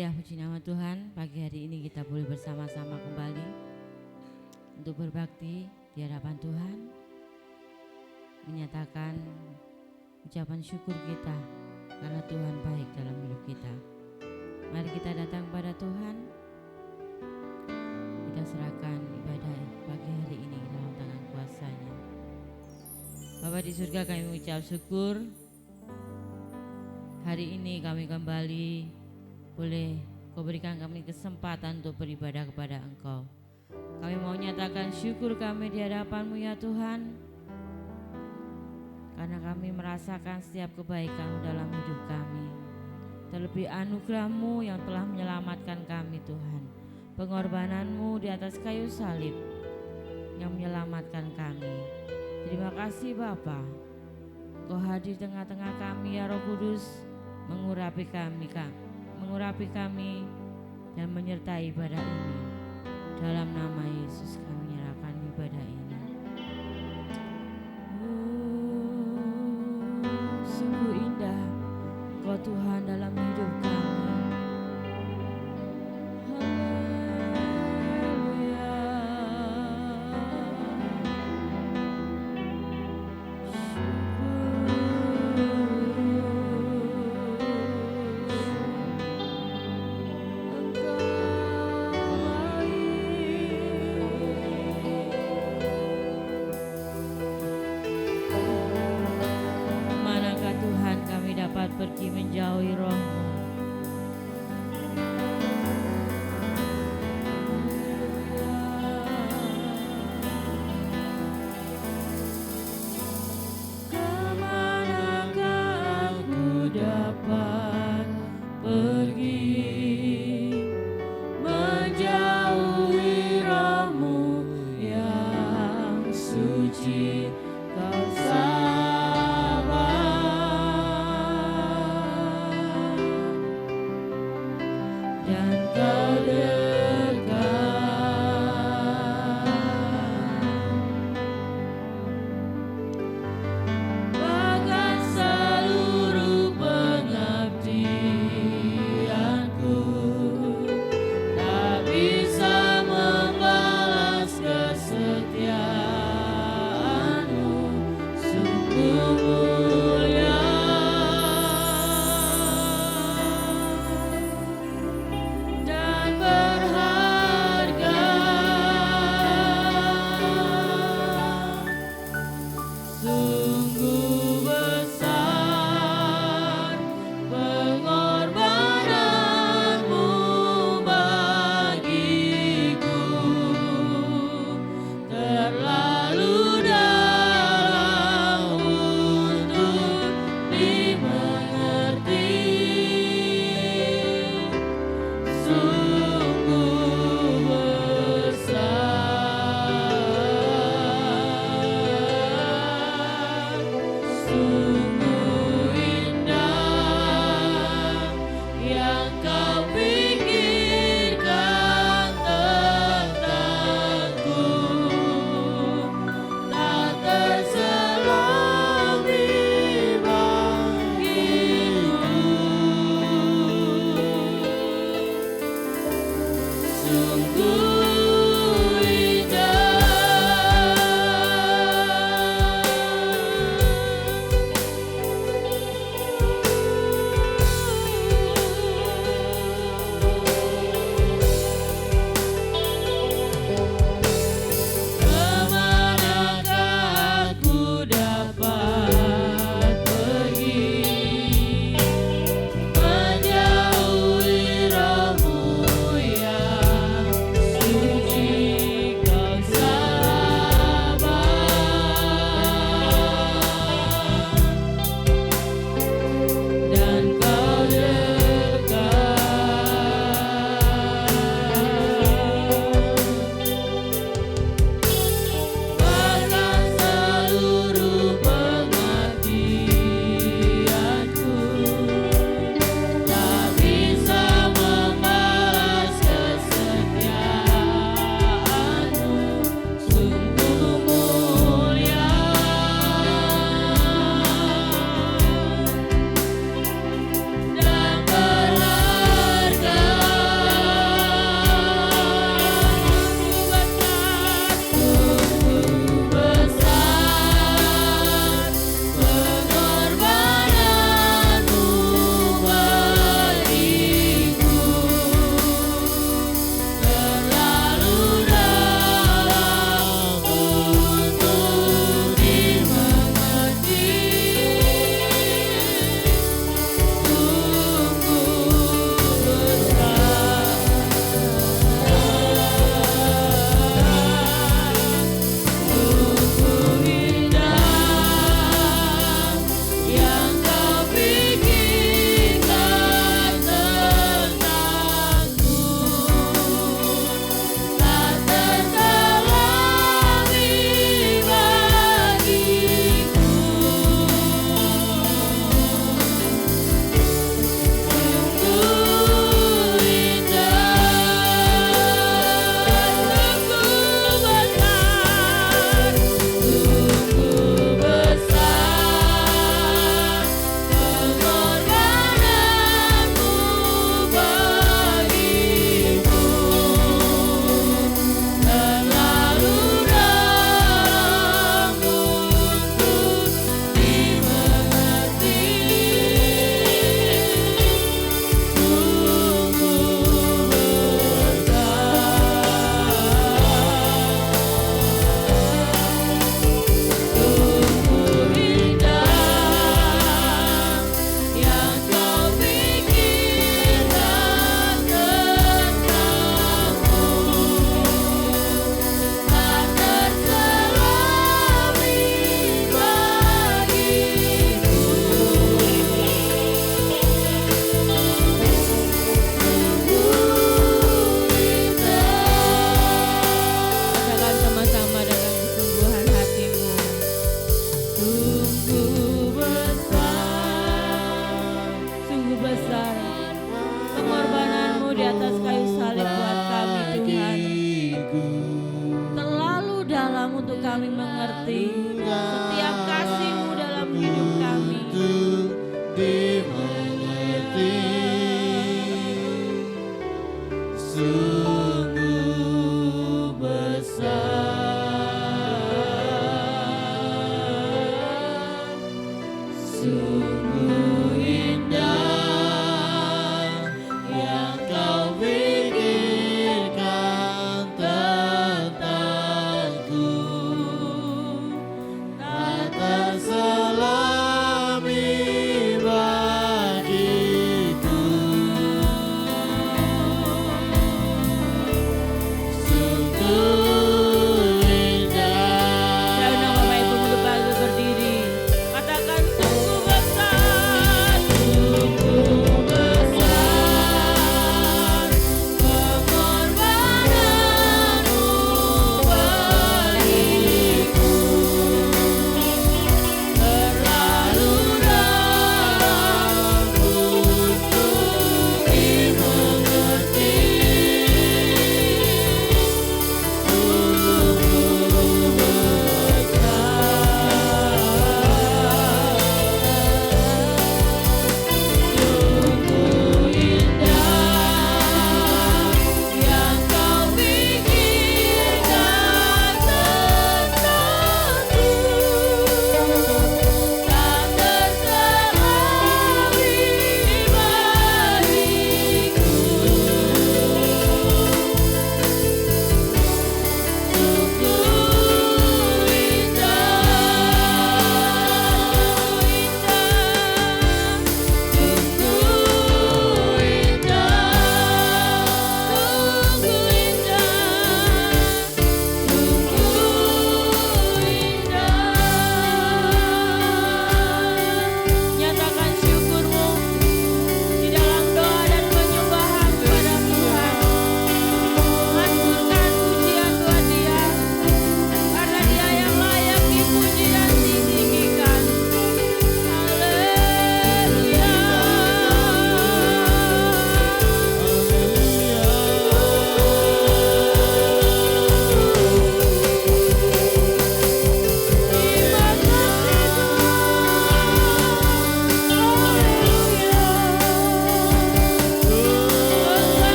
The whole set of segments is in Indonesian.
Haleluya, puji nama Tuhan. Pagi hari ini kita boleh bersama-sama kembali untuk berbakti di hadapan Tuhan, menyatakan ucapan syukur kita karena Tuhan baik dalam hidup kita. Mari kita datang pada Tuhan, kita serahkan ibadah pagi hari ini dalam tangan kuasa-Nya. Bapa di surga, kami mengucap syukur hari ini kami kembali boleh Kau berikan kami kesempatan untuk beribadah kepada Engkau. Kami mau nyatakan syukur kami di hadapan-Mu ya Tuhan, karena kami merasakan setiap kebaikan-Mu dalam hidup kami. Terlebih anugerah-Mu yang telah menyelamatkan kami Tuhan. Pengorbanan-Mu di atas kayu salib yang menyelamatkan kami. Terima kasih Bapa. Kau hadir tengah-tengah kami ya Roh Kudus, mengurapi kami dan menyertai ibadah ini. Dalam nama Yesus kami menyerahkan ibadah ini. Sungguh indah Engkau Tuhan dalam hidup kami. Pergi menjauhi Roh-Mu. Kemanakah aku dapat pergi menjauhi Roh-Mu yang suci? Kau sungguh besar, sungguh indah yang kau pikirkan tentangku, tak terselami bagiku.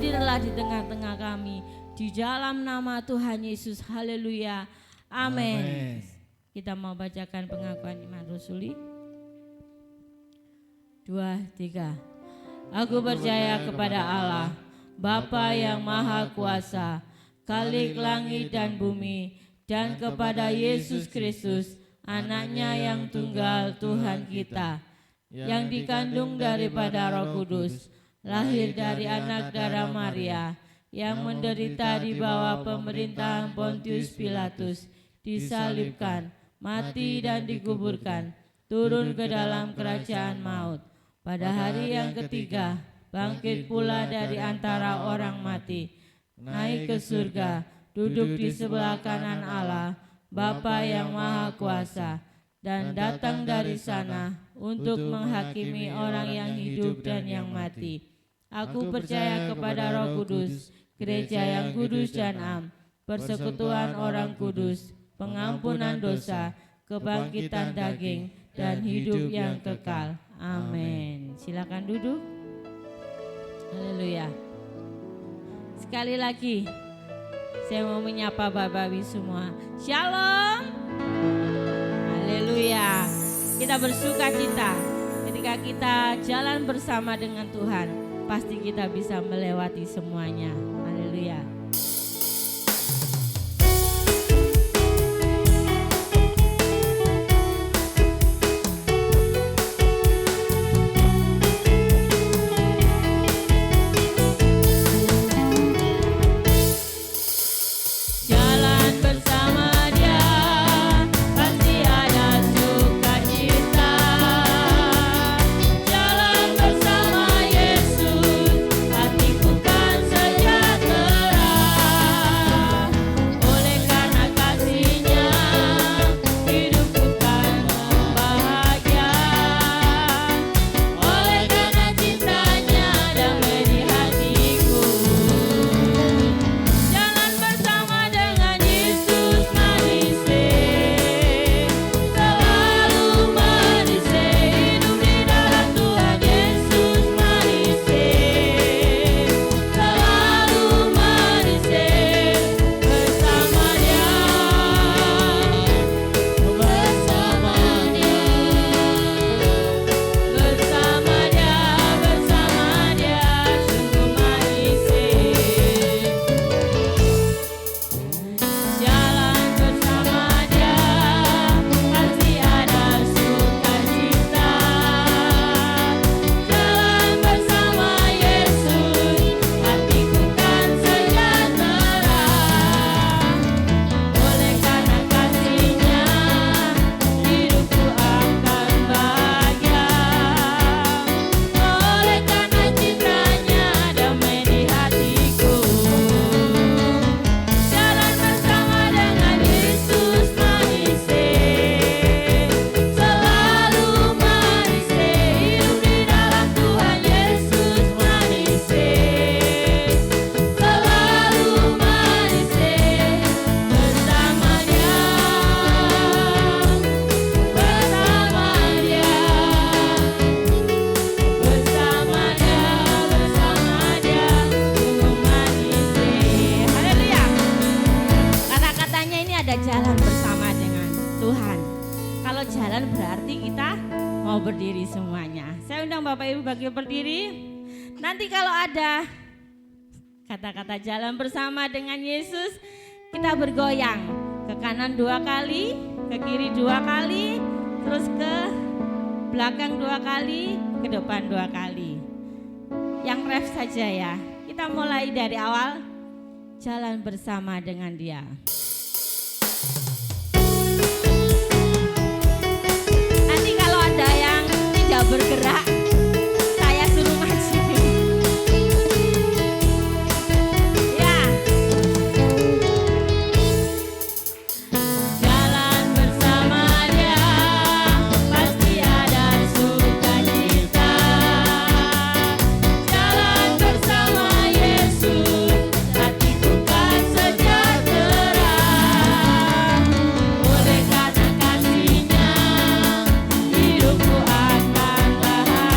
hadirlah di tengah-tengah kami. Di dalam nama Tuhan Yesus, haleluya, amin. Kita mau bacakan pengakuan iman rasuli. 2, 3. Aku percaya kepada Allah, Bapa yang Maha Kuasa, Khalik langit dan bumi, dan kepada Yesus Kristus, anaknya yang tunggal Tuhan kita, yang dikandung daripada Roh Kudus, lahir dari anak darah Maria, yang menderita di bawah pemerintahan Pontius Pilatus, disalibkan, mati dan dikuburkan, turun ke dalam kerajaan maut. Pada hari yang ketiga, bangkit pula dari antara orang mati, naik ke surga, duduk di sebelah kanan Allah, Bapa yang Maha Kuasa, dan datang dari sana untuk menghakimi orang yang hidup dan yang mati. Aku percaya kepada Roh Kudus, gereja yang kudus dan am, persekutuan orang kudus, pengampunan dosa, kebangkitan daging, dan hidup yang kekal. Amin. Silakan duduk. Haleluya. Sekali lagi saya mau menyapa Bapak Ibu semua. Shalom. Haleluya. Kita bersuka cita ketika kita jalan bersama dengan Tuhan. Pasti kita bisa melewati semuanya. Haleluya. Berdiri semuanya. Saya undang Bapak Ibu bagi berdiri. Nanti kalau ada kata-kata jalan bersama dengan Yesus, kita bergoyang ke kanan 2 kali, ke kiri 2 kali, terus ke belakang 2 kali, ke depan 2 kali. Yang ref saja ya. Kita mulai dari awal, jalan bersama dengan Dia. Ada yang tidak bergerak, saya suruh maju. Ya. Jalan bersama Dia, pasti ada sukacita. Jalan bersama Yesus, hatiku kan sejahtera. Oleh karena kasih-Nya, hidupku akan bahagia.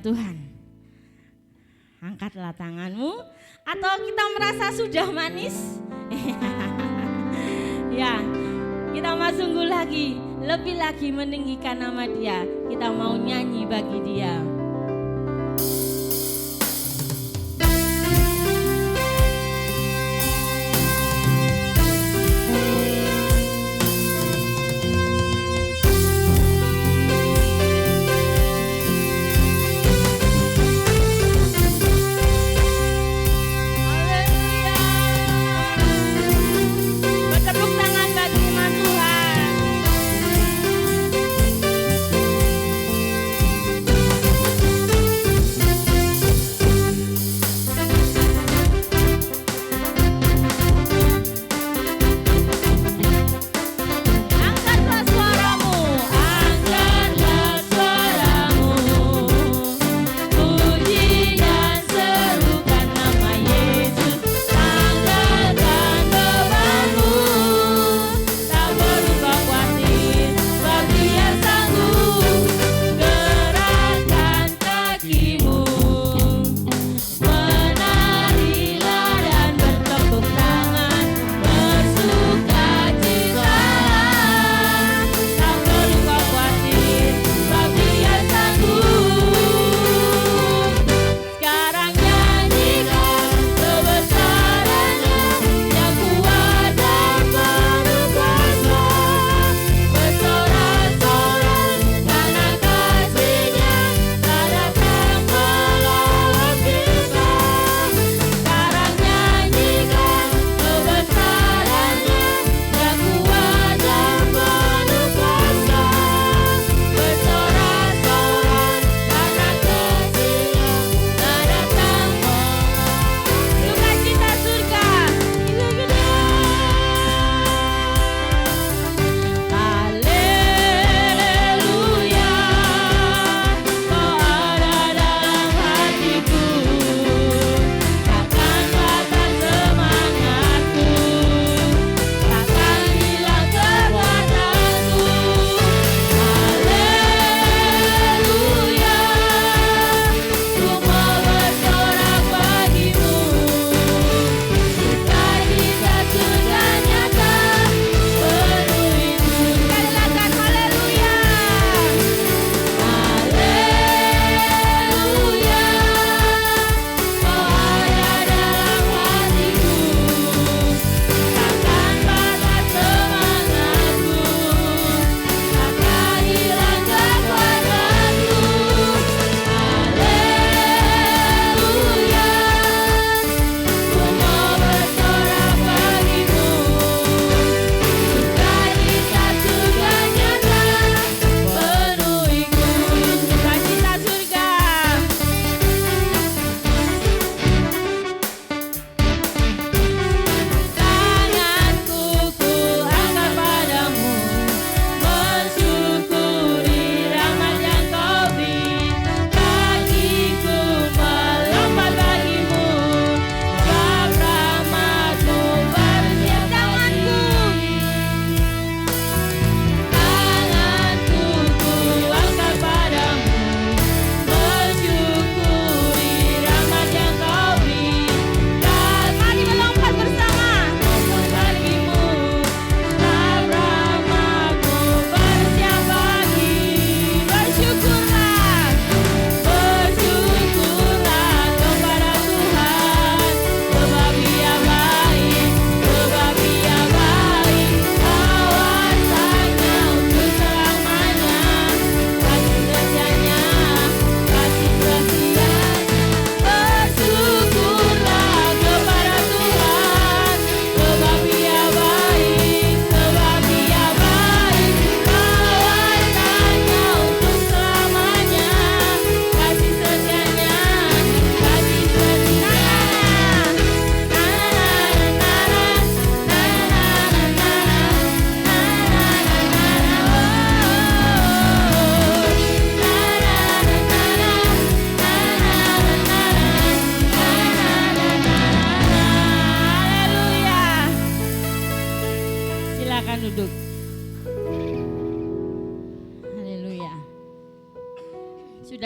Tuhan. Angkatlah tanganmu, atau kita merasa sudah manis? Ya, kita mau sungguh lagi, lebih lagi meninggikan nama Dia. Kita mau nyanyi bagi Dia. Tuhan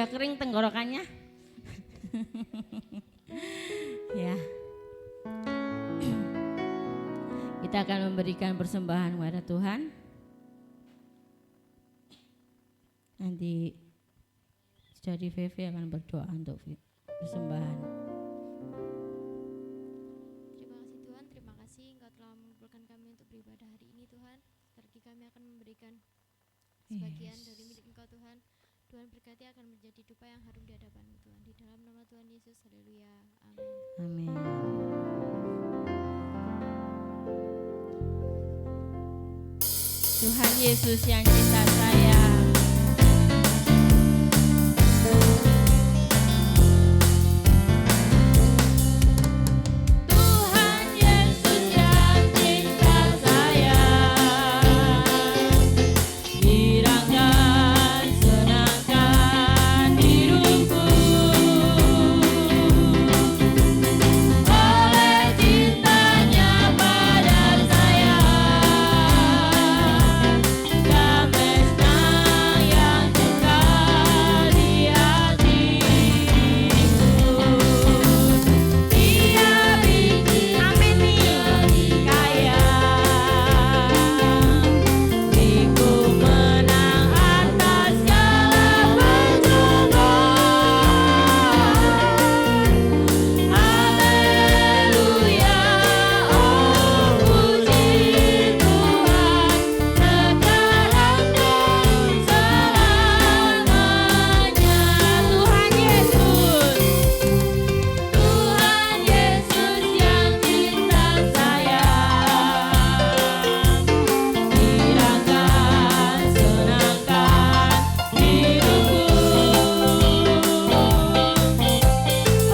Sudah kering tenggorokannya? Ya. Kita akan memberikan persembahan kepada Tuhan. Nanti Saudari Vivi akan berdoa untuk persembahan. Terima kasih Tuhan, terima kasih Engkau telah mengumpulkan kami untuk beribadah hari ini Tuhan. Seperti kami akan memberikan sebagian dari milik Engkau Tuhan. Tuhan berkati akan menjadi dupa yang harum di hadapan-Mu Tuhan. Di dalam nama Tuhan Yesus, haleluya, amin. Amin. Tuhan Yesus yang cinta sayang, Tuhan Yesus yang cinta sayang, girangkan senangkan hidupku oleh cintanya pada saya. Damai senang yang kekal di hatiku. Dia bikin amin nih kaya, ku menang atas segala pencobaan. Haleluya, oh puji Tuhan, sekarang dan selamanya. Tuhan Yesus, Tuhan Yesus yang cinta sayang, girangkan senangkan hidupku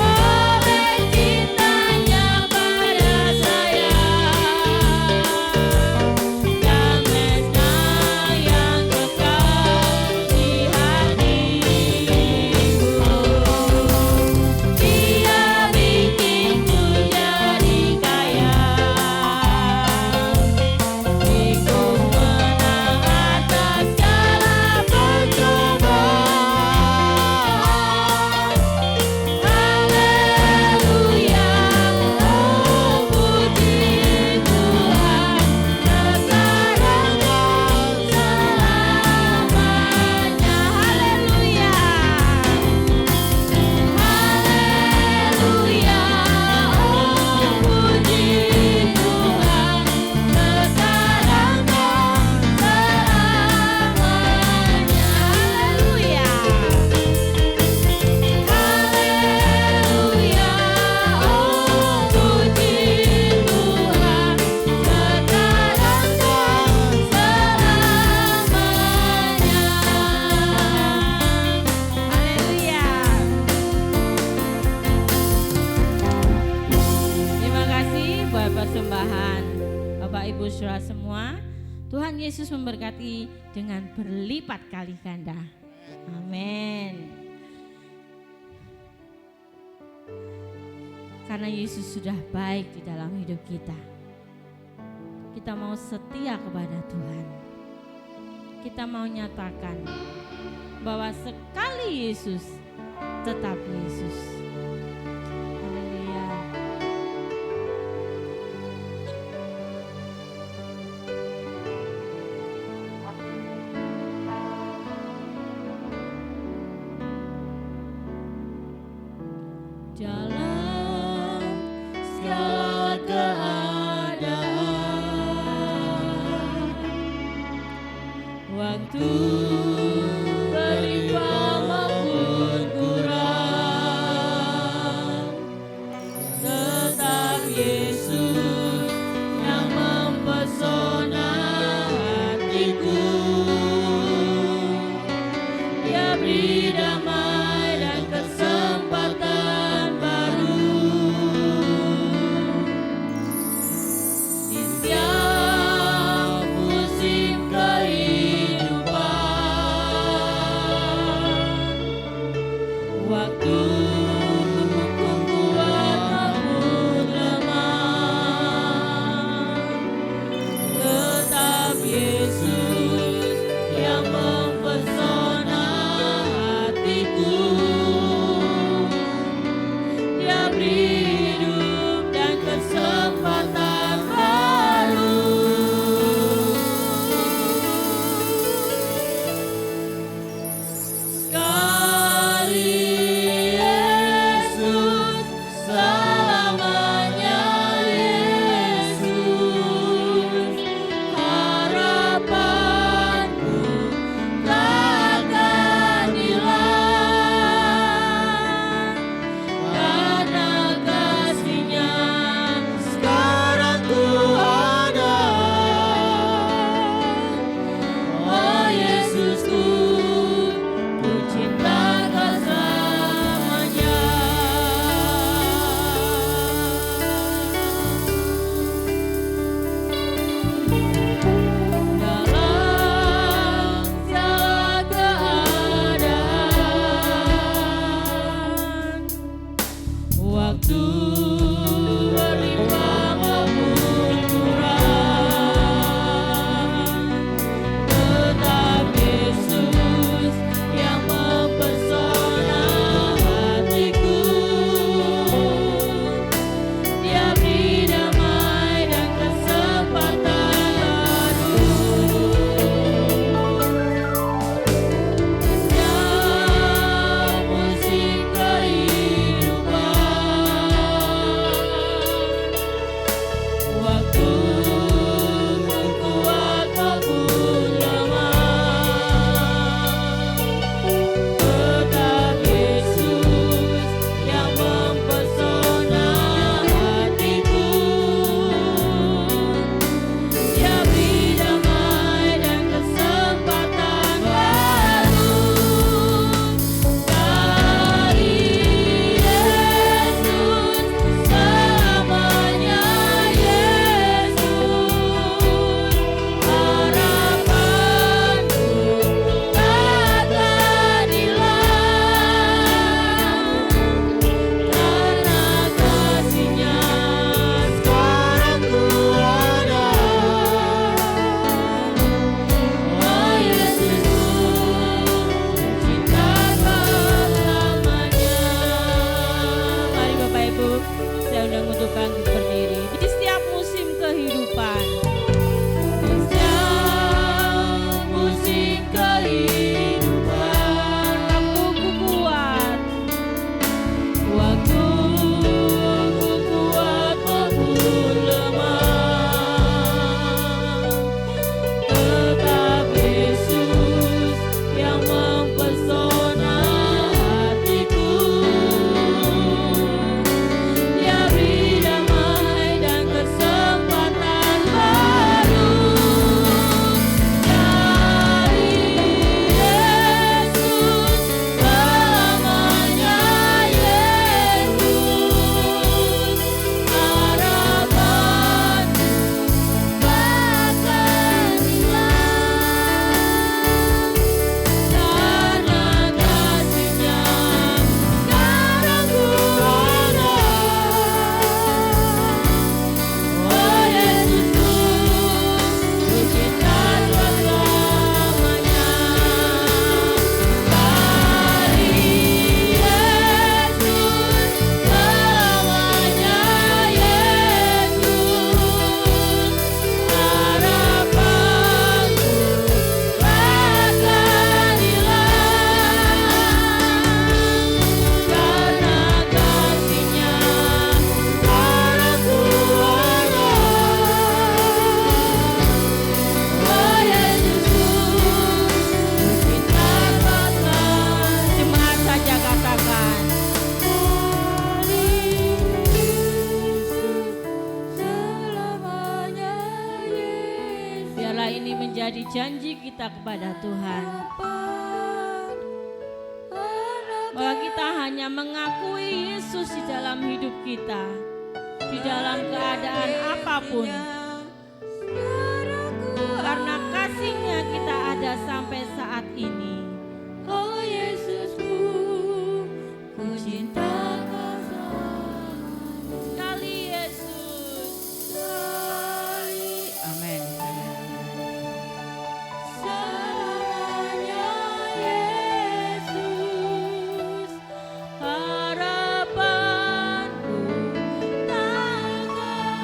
oleh cintanya pada saya. Damai senang yang kekal di hatiku. Dia bikinku jadi kaya, ku menang atas segala pencobaan. Haleluya, oh puji Tuhan, sekarang dan selamanya. Haleluya, haleluya, oh puji Tuhan, sekarang dan selamanya. Haleluya, haleluya, oh puji Tuhan, sekarang dan selamanya. Haleluya. Terima kasih buat persembahan Bapak Ibu Saudara semua. Tuhan Yesus memberkati dengan berlipat kali ganda. Amin. Karena Yesus sudah baik di dalam hidup kita, kita mau setia kepada Tuhan. Kita mau nyatakan bahwa sekali Yesus, tetap Yesus. Haleluya. Dalam segala keadaan, waktu berlimpah maupun kurang, tetap Yesus yang mempesona hatiku. Dia beri damai dan kesempatan baru di setiap musim kehidupan. Waktu berlimpah maupun kurang, tetap Yesus yang mempesona hatiku. Dia beri damai dan kesempatan baru. Setiap musim kehidupan, waktu ku kuat maupun lemah, tetap Yesus yang mempesona hatiku. Dia beri damai dan kesempatan baru. Dari Yesus selamanya, Yesus harapanku takkan hilang, karena kasih-Nya sekarang ku ada. Oh Yesusku, cinta selamanya. Mari Bapak Ibu, saya undang untuk bangkit berdiri. Di setiap musim kehidupan, Di setiap musim kehidupan, waktu ku kuat, waktu ku kuat maupun lemah, tetap Yesus yang mempesona hatiku. Dia beri damai dan kesempatan baru. Dari Yesus selamanya, Yesus harapanku takkan hilang, karena kasih-Nya sekarang ku ada. Oh Yesusku, ku cinta selamanya. Dari Yesus selamanya, Yesus harapanku takkan hilang, karena kasih-Nya sekarang ku ada. Oh Yesusku, ku cinta selamanya. jemaat saja katakan, Selamanya, Yesus biarlah ini menjadi janji kita kepada Tuhan, bahwa kita hanya mengakui Yesus di dalam hidup kita, di dalam keadaan apapun, karena kasih-Nya kita ada sampai saat ini. Oh Yesusku, ku cinta Kau Sekali Yesus. sekali. Amin. Selamanya, Yesus harapanku takkan hilang.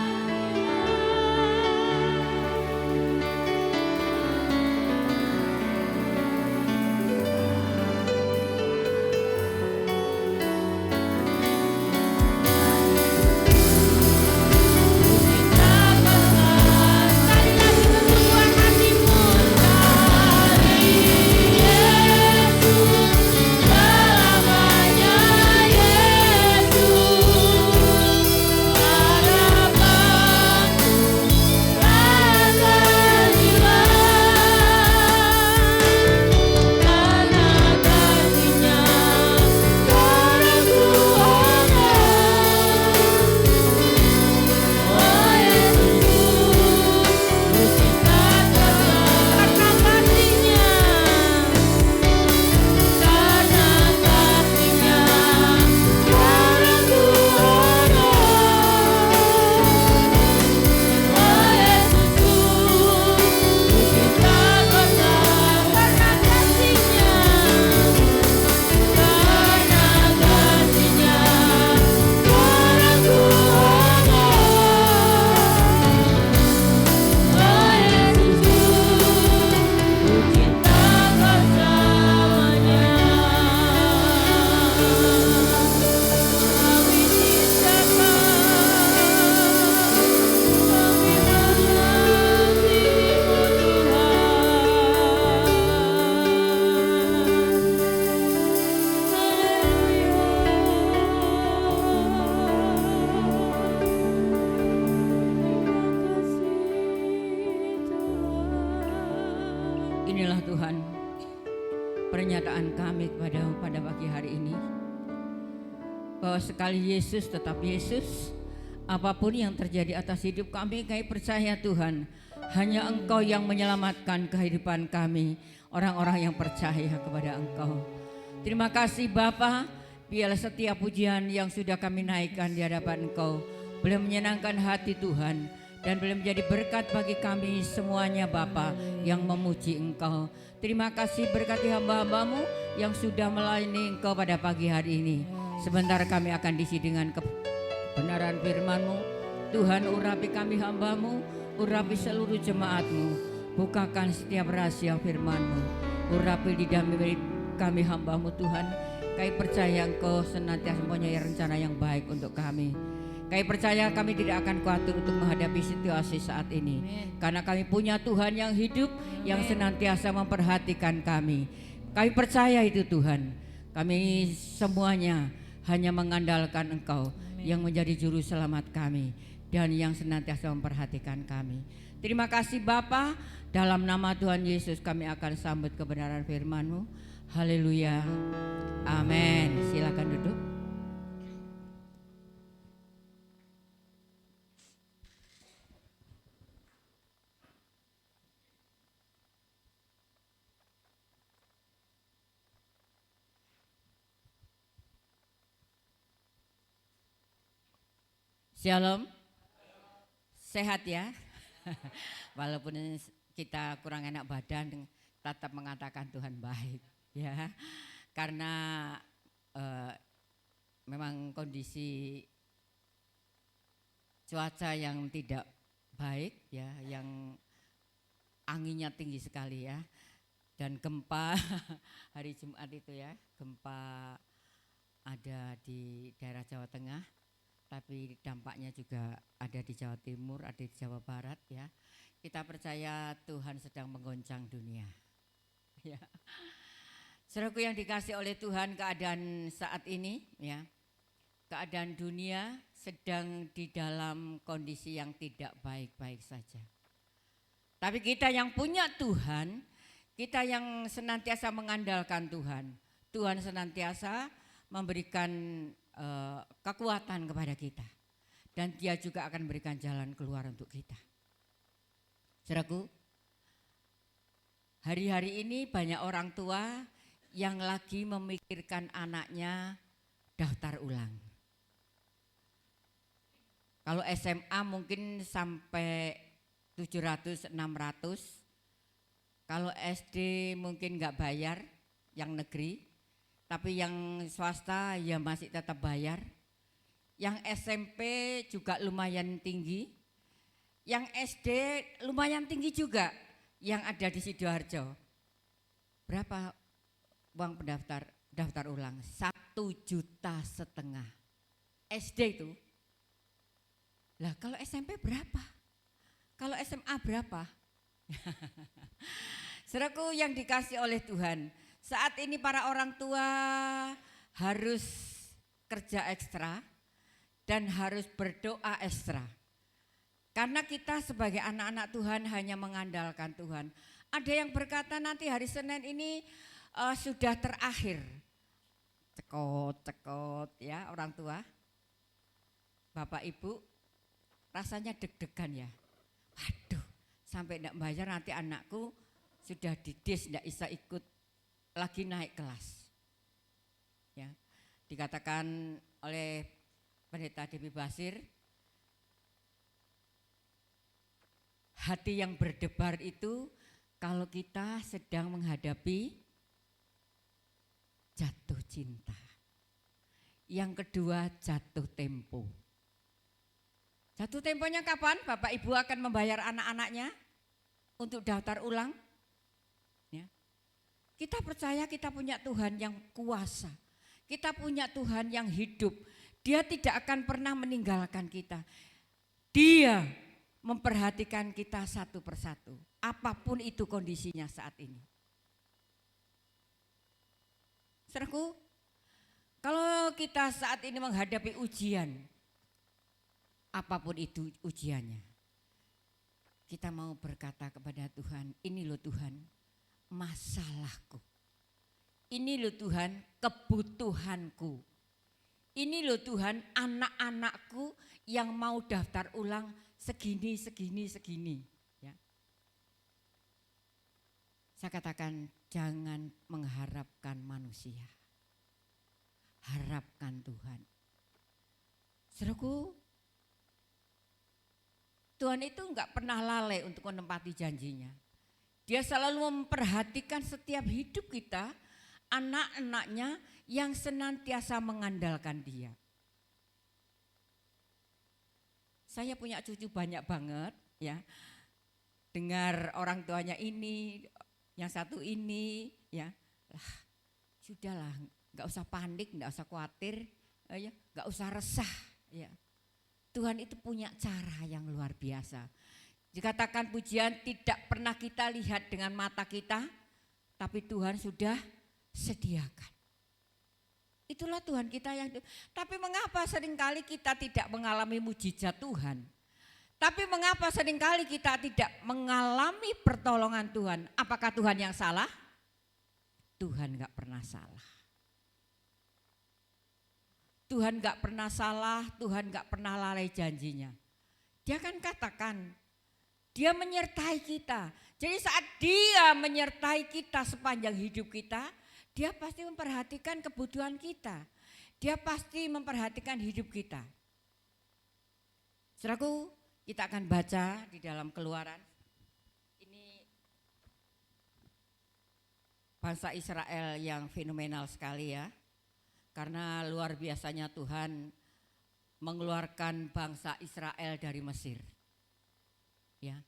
Inilah Tuhan pernyataan kami pada pagi hari ini, bahwa sekali Yesus tetap Yesus. Apapun yang terjadi atas hidup kami percaya Tuhan, hanya Engkau yang menyelamatkan kehidupan kami, orang-orang yang percaya kepada Engkau. Terima kasih Bapa, biarlah setiap pujian yang sudah kami naikkan di hadapan Engkau boleh menyenangkan hati Tuhan, dan boleh menjadi berkat bagi kami semuanya Bapa yang memuji Engkau. Terima kasih, berkati hamba-hambamu yang sudah melayani Engkau pada pagi hari ini. Sebentar kami akan diisi dengan kebenaran firman-Mu. Tuhan, urapi kami hamba-Mu, urapi seluruh jemaat-Mu, bukakan setiap rahasia firman-Mu, urapi lidah kami hamba-Mu Tuhan. Kami percaya Engkau senantiasa mempunyai rencana yang baik untuk kami. Kami percaya kami tidak akan khawatir untuk menghadapi situasi saat ini. Karena kami punya Tuhan yang hidup, yang senantiasa memperhatikan kami. Kami percaya itu Tuhan. Kami semuanya hanya mengandalkan Engkau yang menjadi juru selamat kami dan yang senantiasa memperhatikan kami. Terima kasih Bapa, dalam nama Tuhan Yesus kami akan sambut kebenaran firman-Mu. Haleluya. Amin. Silakan duduk. Shalom. Sehat ya. Walaupun kita kurang enak badan, tetap mengatakan Tuhan baik ya. Karena memang kondisi cuaca yang tidak baik ya, yang anginnya tinggi sekali ya. Dan gempa hari Jumat itu ya, gempa ada di daerah Jawa Tengah. Tapi dampaknya juga ada di Jawa Timur, ada di Jawa Barat ya. Kita percaya Tuhan sedang menggoncang dunia. Ya. Saudaraku yang dikasih oleh Tuhan, keadaan saat ini ya, keadaan dunia sedang di dalam kondisi yang tidak baik-baik saja. Tapi kita yang punya Tuhan, kita yang senantiasa mengandalkan Tuhan, Tuhan senantiasa memberikan kekuatan kepada kita, dan Dia juga akan memberikan jalan keluar untuk kita. Saudaraku, hari-hari ini banyak orang tua yang lagi memikirkan anaknya daftar ulang. Kalau SMA mungkin sampai 700-600, kalau SD mungkin nggak bayar, yang negeri. Tapi yang swasta ya masih tetap bayar. Yang SMP juga lumayan tinggi. Yang SD lumayan tinggi juga. Yang ada di Sidoarjo. Berapa uang daftar ulang? 1,5 juta. SD itu. Lah kalau SMP berapa? Kalau SMA berapa? Saudaraku yang dikasih oleh Tuhan, saat ini para orang tua harus kerja ekstra dan harus berdoa ekstra. Karena kita sebagai anak-anak Tuhan hanya mengandalkan Tuhan. Ada yang berkata nanti hari Senin ini sudah terakhir. Cekot ya orang tua. Bapak Ibu rasanya deg-degan ya. Waduh, sampai enggak bayar nanti anakku sudah didis, enggak bisa ikut lagi naik kelas. Ya, dikatakan oleh Pendeta Dewi Basir, hati yang berdebar itu kalau kita sedang menghadapi jatuh cinta. Yang kedua jatuh tempo. Jatuh temponya kapan Bapak Ibu akan membayar anak-anaknya untuk daftar ulang? Kita percaya kita punya Tuhan yang kuasa. Kita punya Tuhan yang hidup. Dia tidak akan pernah meninggalkan kita. Dia memperhatikan kita satu persatu. Apapun itu kondisinya saat ini. Saudaraku, kalau kita saat ini menghadapi ujian, apapun itu ujiannya, kita mau berkata kepada Tuhan, ini loh Tuhan, masalahku. Ini loh Tuhan kebutuhanku. Ini loh Tuhan anak-anakku yang mau daftar ulang segini. Ya. Saya katakan jangan mengharapkan manusia. Harapkan Tuhan. Saudaraku, Tuhan itu enggak pernah lalai untuk menepati janjinya. Dia selalu memperhatikan setiap hidup kita, anak-anaknya yang senantiasa mengandalkan Dia. Saya punya cucu banyak banget ya. Dengar orang tuanya ini, yang satu ini ya. Sudahlah, enggak usah panik, enggak usah khawatir, ya, enggak usah resah ya. Tuhan itu punya cara yang luar biasa. Dikatakan pujian tidak pernah kita lihat dengan mata kita, tapi Tuhan sudah sediakan. Itulah Tuhan kita yang. Tapi mengapa seringkali kita tidak mengalami mujizat Tuhan? Tapi mengapa seringkali kita tidak mengalami pertolongan Tuhan? Apakah Tuhan yang salah? Tuhan gak pernah salah. Tuhan gak pernah salah, Tuhan gak pernah lalai janjinya. Dia kan katakan, Dia menyertai kita. Jadi saat Dia menyertai kita sepanjang hidup kita, Dia pasti memperhatikan kebutuhan kita. Dia pasti memperhatikan hidup kita. Saudaraku, kita akan baca di dalam Keluaran. Ini bangsa Israel yang fenomenal sekali ya. Karena luar biasanya Tuhan mengeluarkan bangsa Israel dari Mesir. Ya.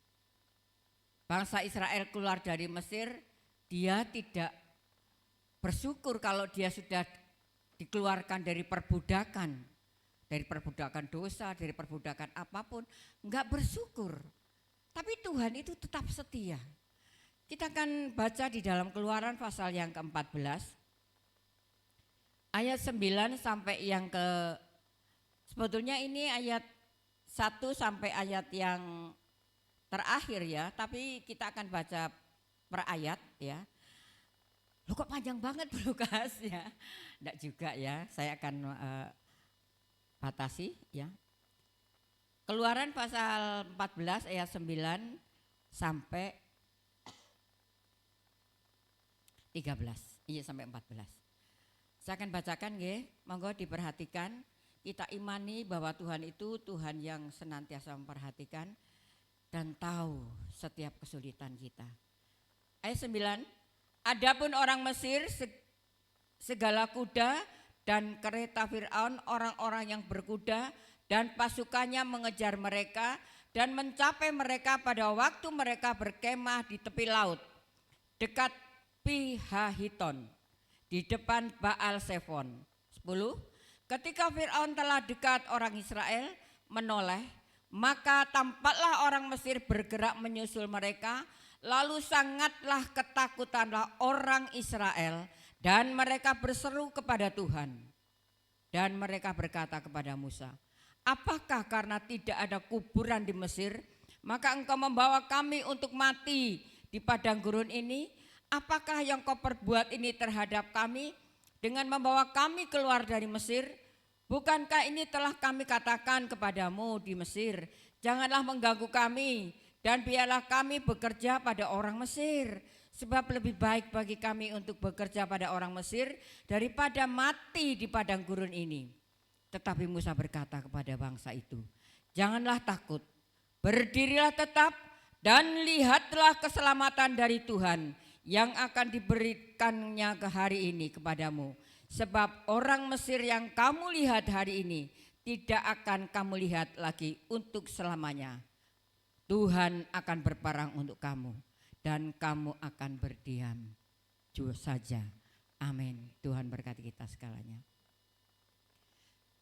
Bangsa Israel keluar dari Mesir, dia tidak bersyukur kalau dia sudah dikeluarkan dari perbudakan dosa, dari perbudakan apapun, enggak bersyukur. Tapi Tuhan itu tetap setia. Kita akan baca di dalam Keluaran pasal yang ke-14. Ayat 9 sampai yang sebetulnya ini ayat 1 sampai ayat yang terakhir ya, tapi kita akan baca per ayat ya. Loh kok panjang banget Lukas ya? Enggak juga ya, saya akan batasi ya. Keluaran pasal 14 ayat 9 sampai 13. Iya sampai 14. Saya akan bacakan nggih, monggo diperhatikan. Kita imani bahwa Tuhan itu Tuhan yang senantiasa memperhatikan dan tahu setiap kesulitan kita. Ayat 9, adapun orang Mesir segala kuda dan kereta Fir'aun, orang-orang yang berkuda dan pasukannya mengejar mereka dan mencapai mereka pada waktu mereka berkemah di tepi laut dekat Pi-hahiton di depan Baal Sefon. 10. Ketika Fir'aun telah dekat orang Israel menoleh, maka tampaklah orang Mesir bergerak menyusul mereka, lalu sangatlah ketakutanlah orang Israel dan mereka berseru kepada Tuhan. Dan mereka berkata kepada Musa, apakah karena tidak ada kuburan di Mesir, maka engkau membawa kami untuk mati di padang gurun ini? Apakah yang kau perbuat ini terhadap kami dengan membawa kami keluar dari Mesir? Bukankah ini telah kami katakan kepadamu di Mesir, janganlah mengganggu kami dan biarlah kami bekerja pada orang Mesir. Sebab lebih baik bagi kami untuk bekerja pada orang Mesir daripada mati di padang gurun ini. Tetapi Musa berkata kepada bangsa itu, janganlah takut, berdirilah tetap dan lihatlah keselamatan dari Tuhan yang akan diberikannya ke hari ini kepadamu. Sebab orang Mesir yang kamu lihat hari ini tidak akan kamu lihat lagi untuk selamanya. Tuhan akan berperang untuk kamu dan kamu akan berdiam saja. Amin. Tuhan berkati kita segalanya.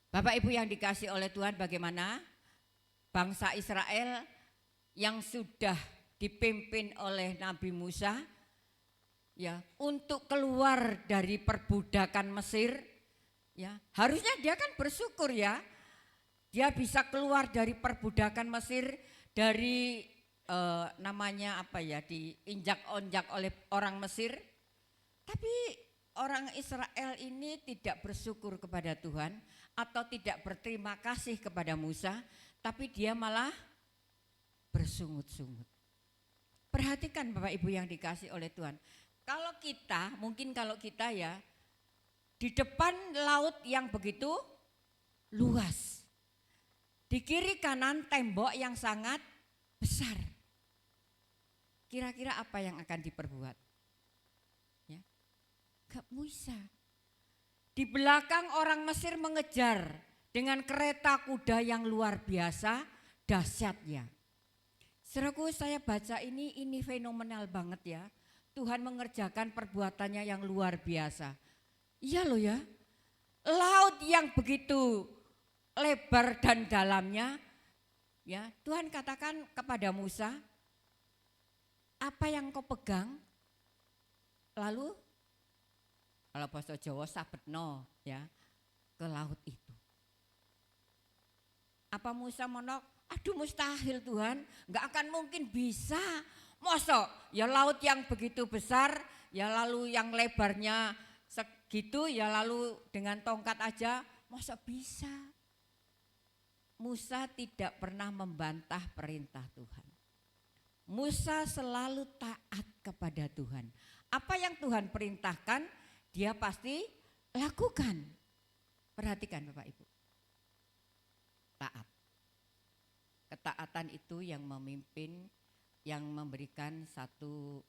Bapak Ibu yang dikasihi oleh Tuhan, bagaimana bangsa Israel yang sudah dipimpin oleh Nabi Musa ya untuk keluar dari perbudakan Mesir ya, harusnya dia kan bersyukur ya, dia bisa keluar dari perbudakan Mesir, dari namanya apa ya, diinjak-onjak oleh orang Mesir. Tapi orang Israel ini tidak bersyukur kepada Tuhan atau tidak berterima kasih kepada Musa, tapi dia malah bersungut-sungut. Perhatikan Bapak Ibu yang dikasih oleh Tuhan. Kalau kita ya, di depan laut yang begitu luas, di kiri kanan tembok yang sangat besar. Kira-kira apa yang akan diperbuat? Ya, gak bisa. Di belakang orang Mesir mengejar dengan kereta kuda yang luar biasa dahsyatnya. Saudaraku, saya baca ini fenomenal banget ya. Tuhan mengerjakan perbuatannya yang luar biasa. Iya loh ya, laut yang begitu lebar dan dalamnya, ya Tuhan katakan kepada Musa, apa yang kau pegang? Lalu kalau bahasa Jawa sabetno ya, ke laut itu. Apa Musa monok? Aduh mustahil Tuhan, nggak akan mungkin bisa. Mosok ya laut yang begitu besar, ya lalu yang lebarnya segitu, ya lalu dengan tongkat aja, mosok bisa. Musa tidak pernah membantah perintah Tuhan. Musa selalu taat kepada Tuhan. Apa yang Tuhan perintahkan, dia pasti lakukan. Perhatikan Bapak Ibu. Taat. Ketaatan itu yang memimpin, yang memberikan satu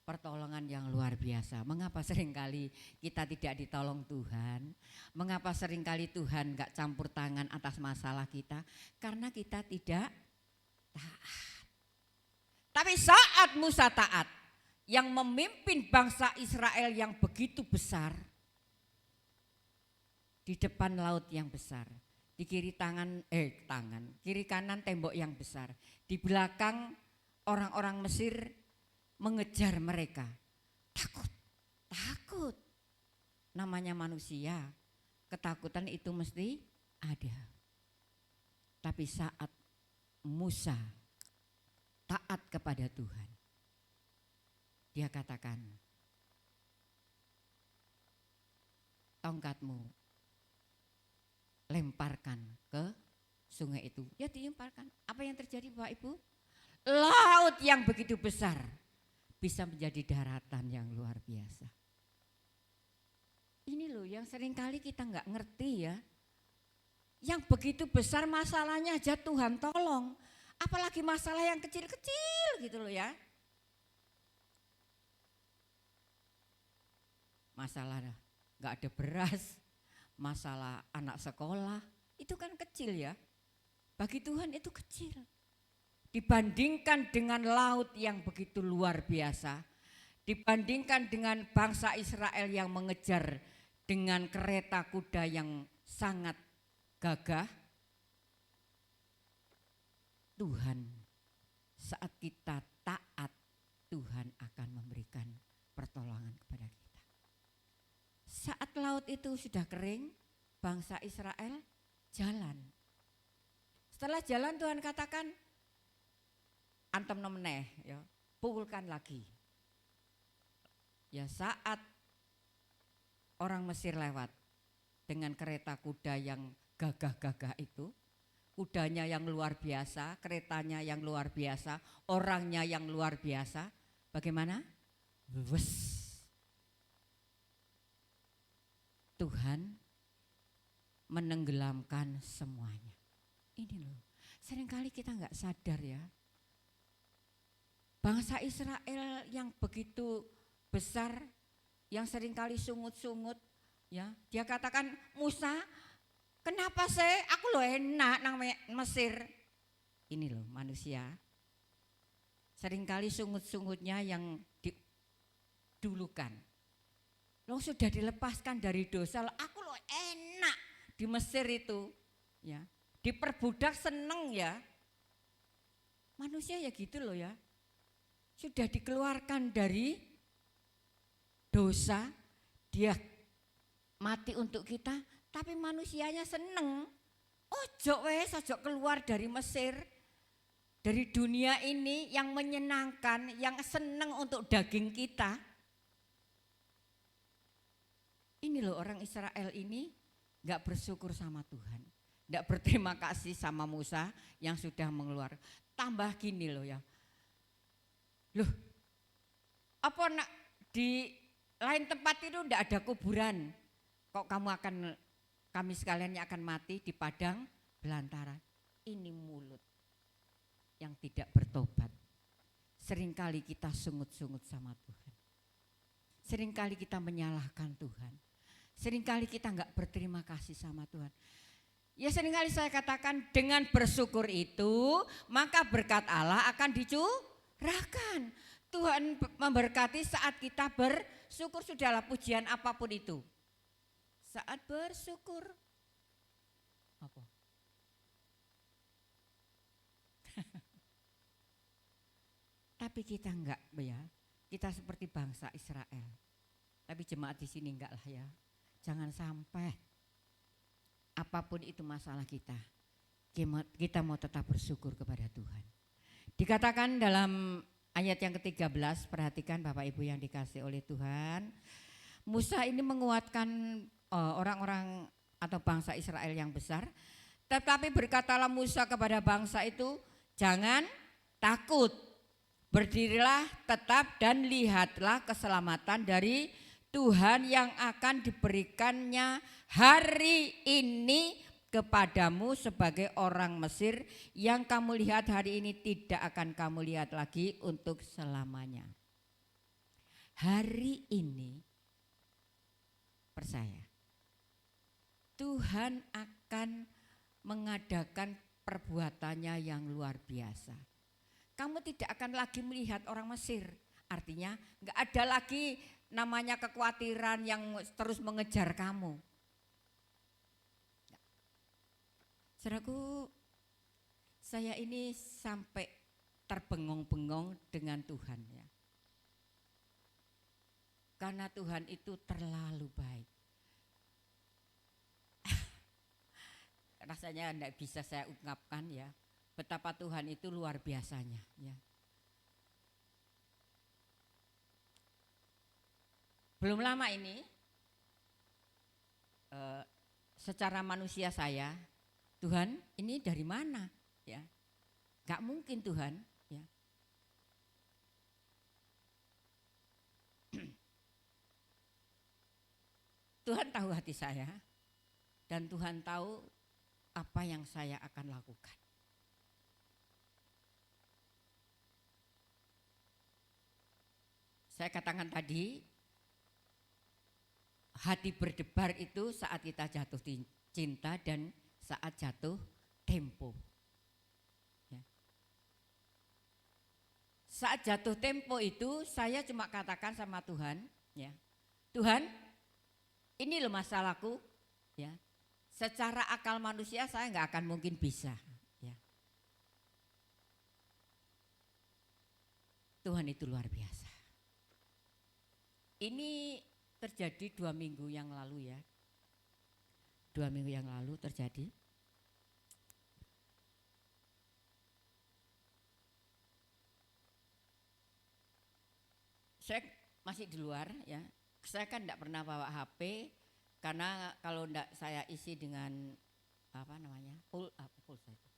pertolongan yang luar biasa. Mengapa seringkali kita tidak ditolong Tuhan? Mengapa seringkali Tuhan gak campur tangan atas masalah kita? Karena kita tidak taat. Tapi saat Musa taat, yang memimpin bangsa Israel yang begitu besar, di depan laut yang besar, di kiri kiri kanan tembok yang besar, di belakang orang-orang Mesir mengejar mereka. Takut. Namanya manusia, ketakutan itu mesti ada. Tapi saat Musa taat kepada Tuhan, dia katakan, tongkatmu lemparkan ke sungai itu. Ya dilemparkan. Apa yang terjadi Bapak Ibu? Laut yang begitu besar bisa menjadi daratan yang luar biasa. Ini loh yang seringkali kita nggak ngerti ya. Yang begitu besar masalahnya aja Tuhan tolong. Apalagi masalah yang kecil-kecil gitu loh ya. Masalah nggak ada beras, masalah anak sekolah, itu kan kecil ya. Bagi Tuhan itu kecil. Dibandingkan dengan laut yang begitu luar biasa, dibandingkan dengan bangsa Israel yang mengejar dengan kereta kuda yang sangat gagah, Tuhan saat kita taat, Tuhan akan memberikan pertolongan kepada kita. Saat laut itu sudah kering, bangsa Israel jalan. Setelah jalan Tuhan katakan, antem nomeneh ya, pukulkan lagi. Ya saat orang Mesir lewat dengan kereta kuda yang gagah-gagah itu, kudanya yang luar biasa, keretanya yang luar biasa, orangnya yang luar biasa, bagaimana? Wes. Tuhan menenggelamkan semuanya. Ini loh, seringkali kita nggak sadar ya. Bangsa Israel yang begitu besar, yang seringkali sungut-sungut, ya, dia katakan, Musa, kenapa sih? Aku lo enak nang Mesir. Ini loh manusia. Seringkali sungut-sungutnya yang didulukan. Lo sudah dilepaskan dari dosa, aku lo enak di Mesir itu, ya. Diperbudak seneng ya. Manusia ya gitu loh ya. Sudah dikeluarkan dari dosa, dia mati untuk kita, tapi manusianya seneng. Ojo wes, ojo keluar dari Mesir. dari dunia ini yang menyenangkan, yang senang untuk daging kita. Ini loh orang Israel ini gak bersyukur sama Tuhan, gak berterima kasih sama Musa yang sudah mengeluarkan. Tambah gini loh ya, loh apa nak di lain tempat itu ndak ada kuburan, kok kami sekalian akan mati di padang belantara. Ini mulut yang tidak bertobat. Seringkali kita sungut-sungut sama Tuhan. Seringkali kita menyalahkan Tuhan. Seringkali kita enggak berterima kasih sama Tuhan. Ya seringkali saya katakan dengan bersyukur itu maka berkat Allah akan dicurahkan. Tuhan memberkati saat kita bersyukur, sudahlah pujian apapun itu. Saat bersyukur. Apa? Tapi kita enggak ya. Kita seperti bangsa Israel. Tapi jemaat di sini enggak lah ya. Jangan sampai apapun itu masalah kita mau tetap bersyukur kepada Tuhan. Dikatakan dalam ayat yang ke-13, perhatikan Bapak Ibu yang dikasih oleh Tuhan. Musa ini menguatkan orang-orang atau bangsa Israel yang besar. Tetapi berkatalah Musa kepada bangsa itu, jangan takut. Berdirilah tetap dan lihatlah keselamatan dari Tuhan yang akan diberikannya hari ini kepadamu sebagai orang Mesir, yang kamu lihat hari ini tidak akan kamu lihat lagi untuk selamanya. Hari ini percaya Tuhan akan mengadakan perbuatannya yang luar biasa. Kamu tidak akan lagi melihat orang Mesir. Artinya enggak ada lagi namanya kekhawatiran yang terus mengejar kamu. Saudaraku, saya ini sampai terbengong-bengong dengan Tuhan ya. Karena Tuhan itu terlalu baik. Rasanya tidak bisa saya ungkapkan ya, betapa Tuhan itu luar biasanya ya. Belum lama ini secara manusia saya, Tuhan ini dari mana ya? Gak mungkin Tuhan ya. Tuhan tahu hati saya dan Tuhan tahu apa yang saya akan lakukan. Saya katakan tadi, hati berdebar itu saat kita jatuh cinta dan saat jatuh tempo. Ya. Saat jatuh tempo itu saya cuma katakan sama Tuhan, ya, Tuhan, ini loh masalahku, ya. Secara akal manusia saya nggak akan mungkin bisa, ya. Tuhan itu luar biasa. Ini terjadi 2 minggu yang lalu ya. 2 minggu yang lalu terjadi. Saya masih di luar ya. Saya kan enggak pernah bawa HP karena kalau enggak saya isi dengan apa namanya? Pulsa itu.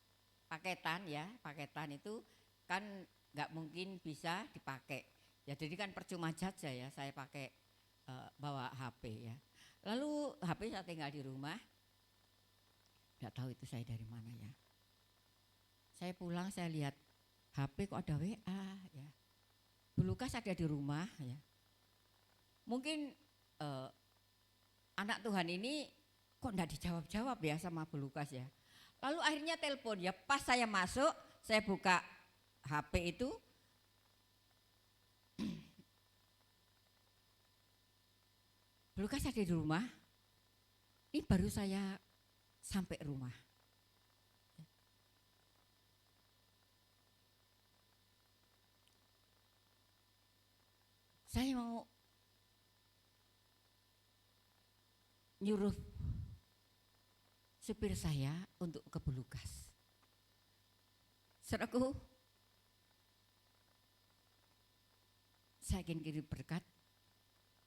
Paketan ya, paketan itu kan enggak mungkin bisa dipakai. Ya jadi kan percuma saja ya saya pakai bawa HP ya. Lalu HP saya tinggal di rumah. Enggak tahu itu saya dari mana ya. Saya pulang saya lihat HP kok ada WA ya. Bu Lukas ada di rumah ya. Mungkin anak Tuhan ini kok enggak dijawab-jawab ya sama Bu Lukas ya. Lalu akhirnya telepon ya, pas saya masuk saya buka HP itu Bu Lukas ada di rumah. Ini baru saya sampai rumah. Saya mau nyuruh supir saya untuk ke Bu Lukas. Saudaraku, saya ingin kirim berkat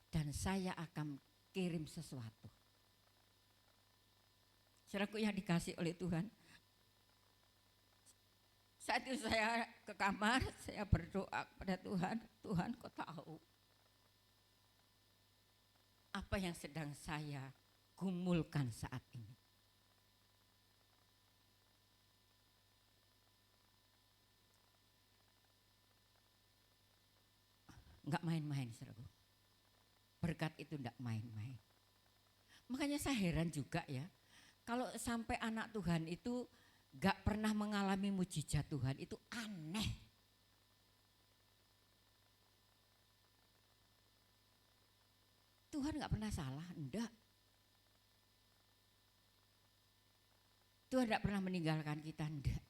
dan saya akan kirim sesuatu. Saudaraku yang dikasih oleh Tuhan, saat itu saya ke kamar, saya berdoa kepada Tuhan, Tuhan kau tahu apa yang sedang saya gumulkan saat ini. Enggak main-main, saudaraku. Berkat itu enggak main-main. Makanya saya heran juga ya, kalau sampai anak Tuhan itu enggak pernah mengalami mujizat Tuhan, itu aneh. Tuhan enggak pernah salah, enggak. Tuhan enggak pernah meninggalkan kita, enggak.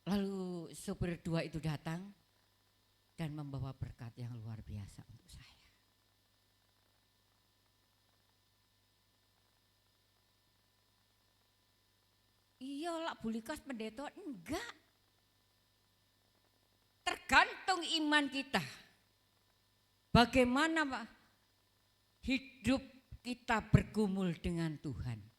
Lalu sopir dua itu datang dan membawa berkat yang luar biasa untuk saya. Iya lah, bulikas pendeta, enggak. Tergantung iman kita. Bagaimana Pak, hidup kita bergumul dengan Tuhan.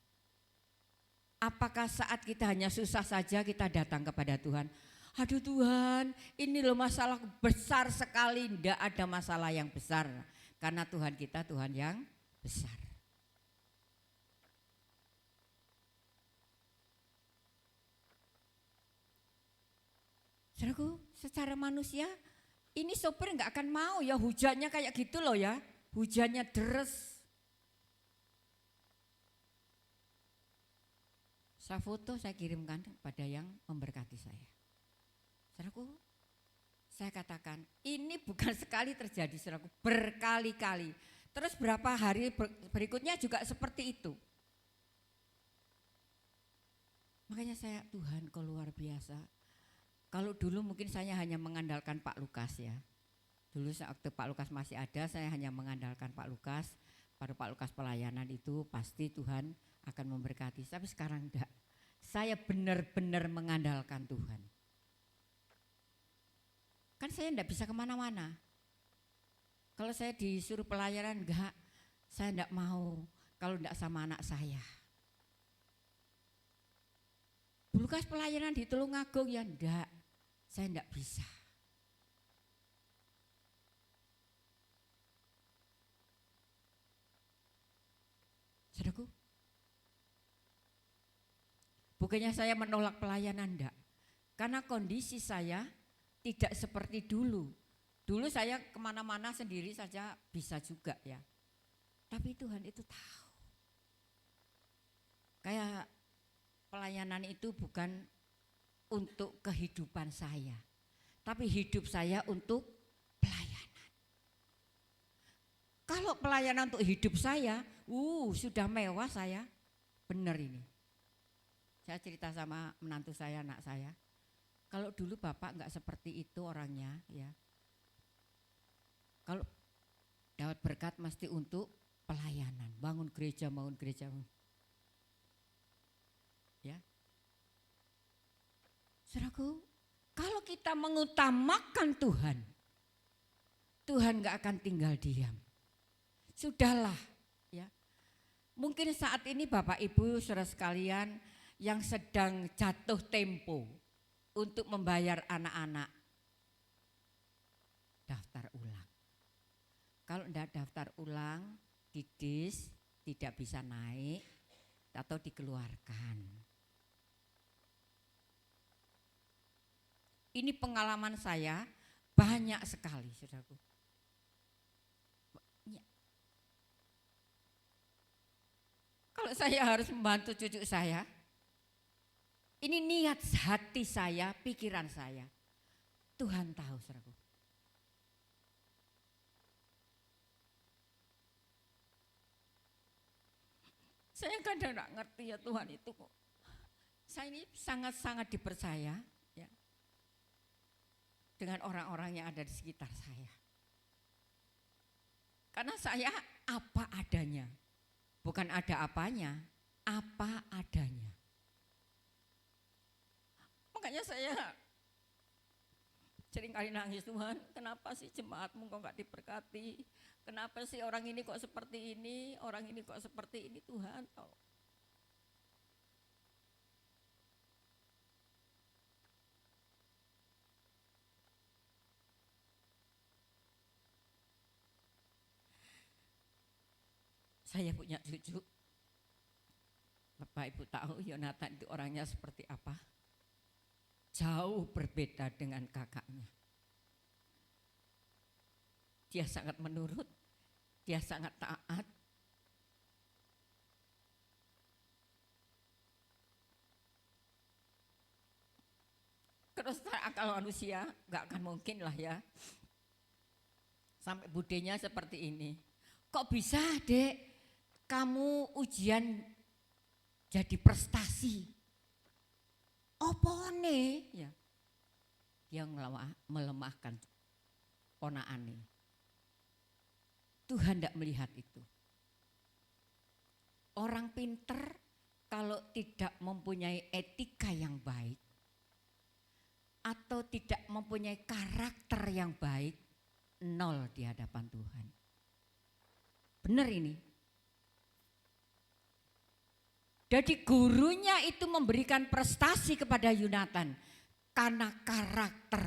Apakah saat kita hanya susah saja kita datang kepada Tuhan? Aduh Tuhan, ini loh masalah besar sekali. Tidak ada masalah yang besar. Karena Tuhan kita Tuhan yang besar. Saudaraku, secara manusia ini sopir nggak akan mau ya hujannya kayak gitu loh ya. Hujannya deres. Saya foto, saya kirimkan kepada yang memberkati saya. Saudaraku, saya katakan ini bukan sekali terjadi, saudaraku, berkali-kali. Terus berapa hari berikutnya juga seperti itu. Makanya saya, Tuhan kau luar biasa. Kalau dulu mungkin saya hanya mengandalkan Pak Lukas ya. Dulu waktu Pak Lukas masih ada, saya hanya mengandalkan Pak Lukas. Pada Pak Lukas pelayanan itu pasti Tuhan akan memberkati. Tapi sekarang enggak. Saya benar-benar mengandalkan Tuhan. Kan saya enggak bisa kemana-mana. Kalau saya disuruh pelayanan enggak, saya enggak mau kalau enggak sama anak saya. Lukas pelayanan di Tulungagung ya enggak, saya enggak bisa. Saudaraku, bukannya saya menolak pelayanan enggak, karena kondisi saya tidak seperti dulu. Dulu saya kemana-mana sendiri saja bisa juga ya. Tapi Tuhan itu tahu. Kayak pelayanan itu bukan untuk kehidupan saya. Tapi hidup saya untuk pelayanan. Kalau pelayanan untuk hidup saya, sudah mewah saya. Benar ini. Saya cerita sama menantu saya, anak saya. Kalau dulu Bapak enggak seperti itu orangnya ya. Kalau dapat berkat mesti untuk pelayanan, bangun gereja. Ya. Saudaraku, kalau kita mengutamakan Tuhan, Tuhan enggak akan tinggal diam. Sudahlah, ya. Mungkin saat ini Bapak Ibu saudara sekalian yang sedang jatuh tempo untuk membayar anak-anak daftar ulang. Kalau enggak daftar ulang, didis tidak bisa naik atau dikeluarkan. Ini pengalaman saya banyak sekali, saudaraku. Kalau saya harus membantu cucu saya, ini niat hati saya, pikiran saya. Tuhan tahu, saudaraku. Saya kadang tidak ngerti ya Tuhan itu kok. Saya ini sangat-sangat dipercaya ya, dengan orang-orang yang ada di sekitar saya. Karena saya apa adanya, bukan ada apanya, apa adanya. Makanya saya seringkali nangis, Tuhan, kenapa sih jemaatmu kok gak diberkati? Kenapa sih orang ini kok seperti ini, orang ini kok seperti ini, Tuhan. Saya punya cucu. Bapak Ibu tahu Yonatan itu orangnya seperti apa? Jauh berbeda dengan kakaknya. Dia sangat menurut, dia sangat taat. Terus akal manusia gak akan mungkin lah ya. Sampai budenya seperti ini. Kok bisa, Dek, kamu ujian jadi prestasi? Apa nih? Ya. Dia melemahkan ponaane. Tuhan tidak melihat itu. Orang pinter kalau tidak mempunyai etika yang baik atau tidak mempunyai karakter yang baik, nol di hadapan Tuhan. Benar ini. Jadi gurunya itu memberikan prestasi kepada Yonatan karena karakter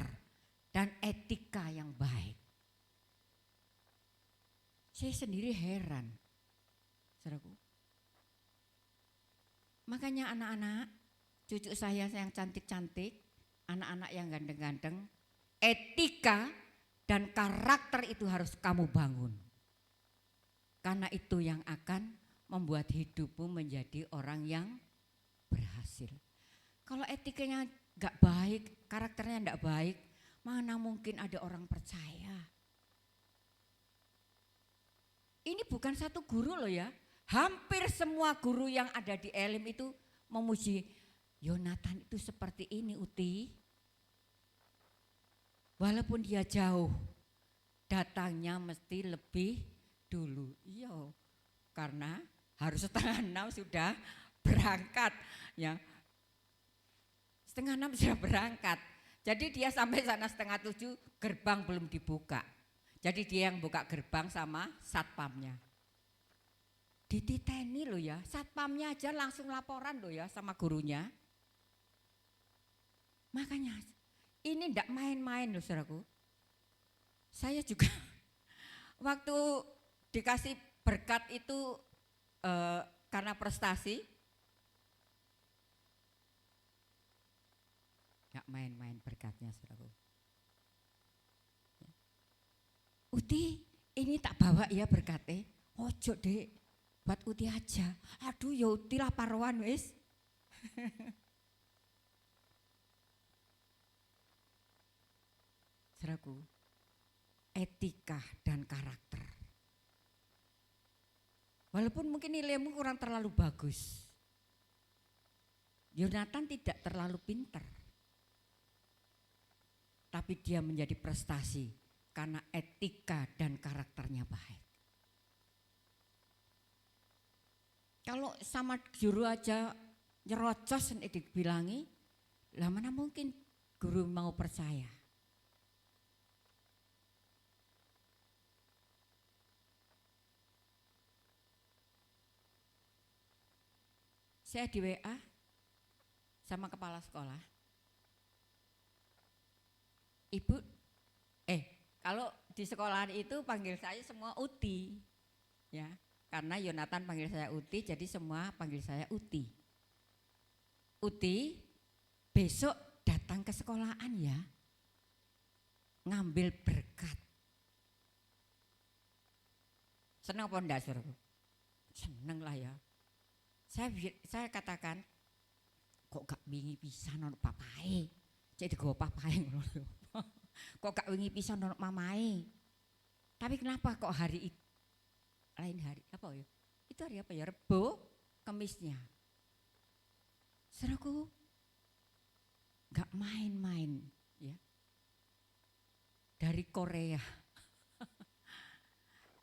dan etika yang baik. Saya sendiri heran, saudaraku. Makanya anak-anak, cucu saya yang cantik-cantik, anak-anak yang ganteng-ganteng, etika dan karakter itu harus kamu bangun. Karena itu yang akan membuat hidupmu menjadi orang yang berhasil. Kalau etikanya gak baik, karakternya gak baik, mana mungkin ada orang percaya. Ini bukan satu guru loh ya, hampir semua guru yang ada di Elim itu memuji Yonatan itu seperti ini Uti. Walaupun dia jauh, datangnya mesti lebih dulu. Iya, karena harus 5:30 sudah berangkat ya. 5:30 sudah berangkat. Jadi dia sampai sana 6:30 gerbang belum dibuka. Jadi dia yang buka gerbang sama satpamnya. Dititeni loh ya, satpamnya aja langsung laporan loh ya sama gurunya. Makanya ini ndak main-main loh saudaraku. Saya juga waktu dikasih berkat itu karena prestasi, nggak main-main berkatnya saudaraku. Uti, ini tak bawa ya berkatnya. Ojo Dek, buat Uti aja. Aduh ya Uti lah paruan wis. Saudaraku, etika dan karakter. Walaupun mungkin nilaimu kurang terlalu bagus, Yonatan tidak terlalu pintar, tapi dia menjadi prestasi karena etika dan karakternya baik. Kalau sama guru aja nyerocos dibilangi, lah mana mungkin guru mau percaya. Saya di WA sama kepala sekolah. Ibu, kalau di sekolahan itu panggil saya semua Uti, ya, karena Yonatan panggil saya Uti, jadi semua panggil saya Uti. Uti, besok datang ke sekolahan ya, ngambil berkat. Senang apa enggak suruh? Seneng lah ya. Saya katakan, kok gak wingi pisan ono papae, jadi gue papae ngono. Kok gak wingi pisan ono mamae. Tapi kenapa kok hari itu lain hari apa ya? Itu hari apa ya? Rebo, Kemisnya. Saudaraku, gak main-main ya. Dari Korea.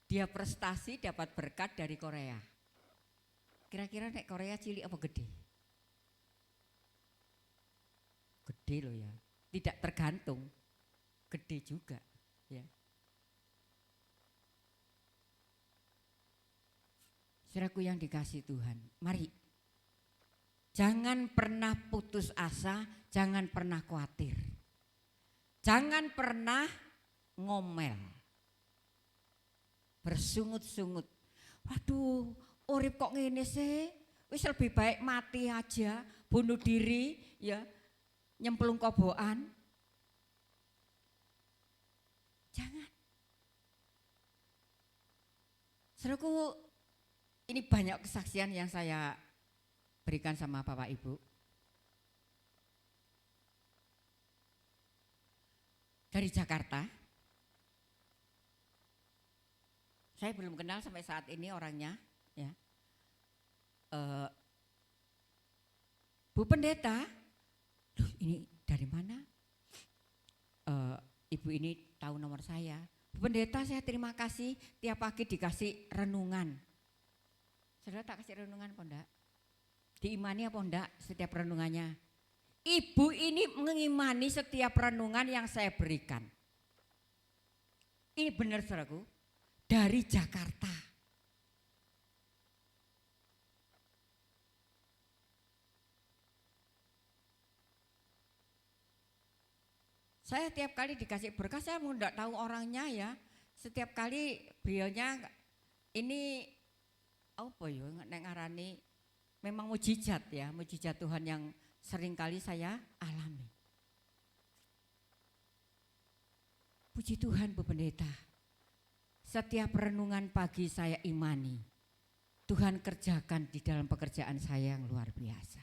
Dia prestasi dapat berkat dari Korea. Kira-kira nek Korea cilik apa gede? Gede loh ya. Tidak tergantung. Gede juga ya. Saudaraku yang dikasih Tuhan, mari jangan pernah putus asa, jangan pernah khawatir. Jangan pernah ngomel. Bersungut-sungut. Waduh, urip kok ngene sih? Wis lebih baik mati aja, bunuh diri, ya, nyemplung kobokan. Jangan. Saudaraku, ini banyak kesaksian yang saya berikan sama Bapak Ibu. Dari Jakarta. Saya belum kenal sampai saat ini orangnya, ya. Bu Pendeta, loh ini dari mana? Ibu ini tahu nomor saya. Bu Pendeta, saya terima kasih tiap pagi dikasih renungan. Saudara tak kasih renungan apa enggak? Diimani apa enggak setiap renungannya? Ibu ini mengimani setiap renungan yang saya berikan. Ini benar saudaraku, dari Jakarta. Saya tiap kali dikasih berkah, saya mau enggak tahu orangnya ya. Setiap kali beliaunya ini apa ya nek ngarani memang mujizat ya, mujizat Tuhan yang sering kali saya alami. Puji Tuhan Bu Pendeta, setiap renungan pagi saya imani, Tuhan kerjakan di dalam pekerjaan saya yang luar biasa.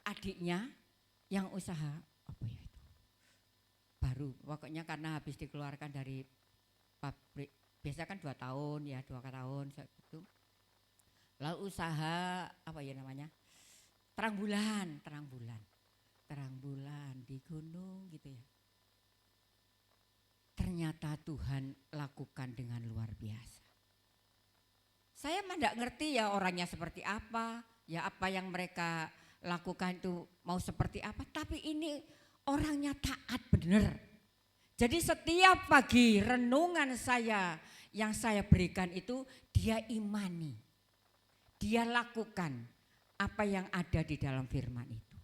Adiknya yang usaha, apa ya itu, baru, pokoknya karena habis dikeluarkan dari pabrik, biasa kan 2 tahun ya, 2 tahun gitu. Lalu usaha apa ya namanya, terang bulan di gunung gitu ya. Ternyata Tuhan lakukan dengan luar biasa. Saya mah enggak ngerti ya orangnya seperti apa, ya apa yang mereka lakukan itu mau seperti apa, tapi ini orangnya taat benar. Jadi setiap pagi renungan saya yang saya berikan itu dia imani. Dia lakukan apa yang ada di dalam firman itu.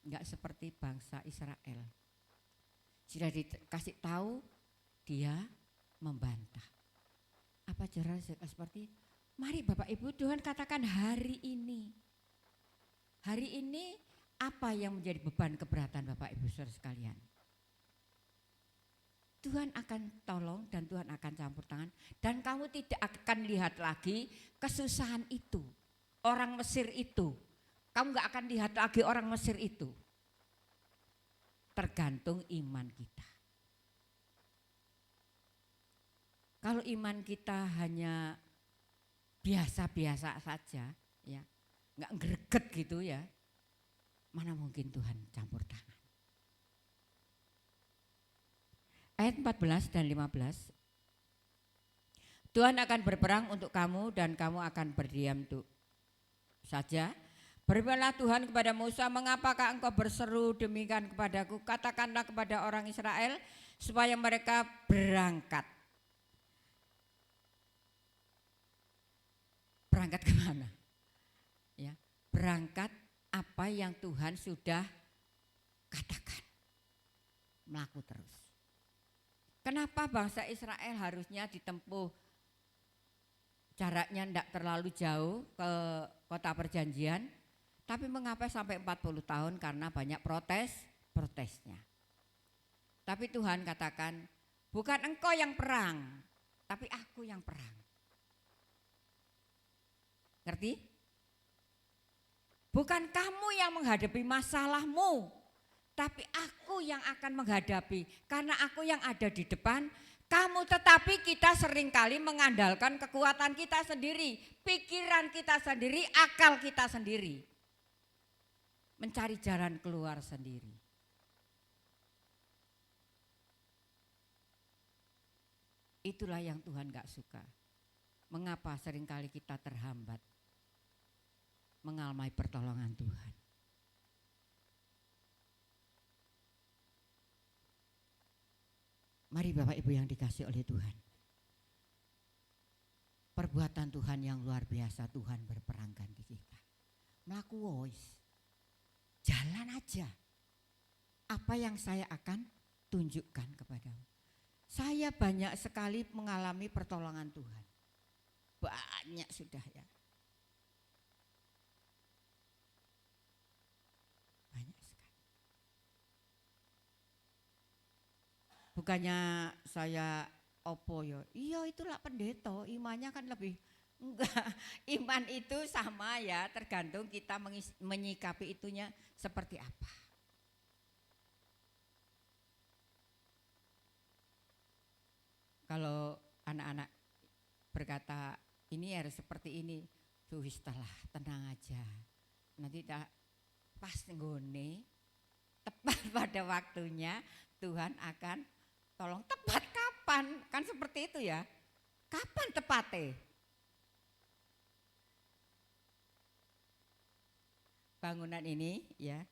Enggak seperti bangsa Israel. Sudah dikasih tahu, dia membantah. Apa cara seperti, mari Bapak Ibu Tuhan katakan hari ini. Hari ini apa yang menjadi beban keberatan Bapak Ibu Saudara sekalian. Tuhan akan tolong dan Tuhan akan campur tangan. Dan kamu tidak akan lihat lagi kesusahan itu. Orang Mesir itu. Kamu gak akan lihat lagi orang Mesir itu. Tergantung iman kita. Kalau iman kita hanya biasa-biasa saja, ya, nggak greget gitu ya, mana mungkin Tuhan campur tangan. Ayat 14 dan 15. Tuhan akan berperang untuk kamu dan kamu akan berdiam saja. Berfirmanlah Tuhan kepada Musa, mengapakah engkau berseru demikian kepadaku? Katakanlah kepada orang Israel supaya mereka berangkat. Berangkat kemana? Ya, berangkat apa yang Tuhan sudah katakan. Melaku terus. Kenapa bangsa Israel harusnya ditempuh jaraknya tidak terlalu jauh ke kota perjanjian, tapi mengapa sampai 40 tahun? Karena banyak protesnya. Tapi Tuhan katakan, bukan engkau yang perang, tapi aku yang perang. Ngerti? Bukan kamu yang menghadapi masalahmu, tapi aku yang akan menghadapi, karena aku yang ada di depan kamu. Tetapi kita seringkali mengandalkan kekuatan kita sendiri, pikiran kita sendiri, akal kita sendiri, mencari jalan keluar sendiri. Itulah yang Tuhan gak suka. Mengapa seringkali kita terhambat mengalami pertolongan Tuhan? Mari Bapak Ibu yang dikasih oleh Tuhan, perbuatan Tuhan yang luar biasa, Tuhan berperang ganti kita. Melaku wis, jalan aja. Apa yang saya akan tunjukkan kepadamu. Saya banyak sekali mengalami pertolongan Tuhan. Banyak sudah ya. Banyak sekali. Bukannya saya opo ya. Iya itulah pendeta, imannya kan lebih enggak. Iman itu sama ya, tergantung kita menyikapi itunya seperti apa. Kalau anak-anak berkata ini harus seperti ini, wis lah, tenang aja. Nanti tak pas nggone tepat pada waktunya Tuhan akan tolong. Tepat kapan? Kan seperti itu ya. Kapan tepatnya? Bangunan ini ya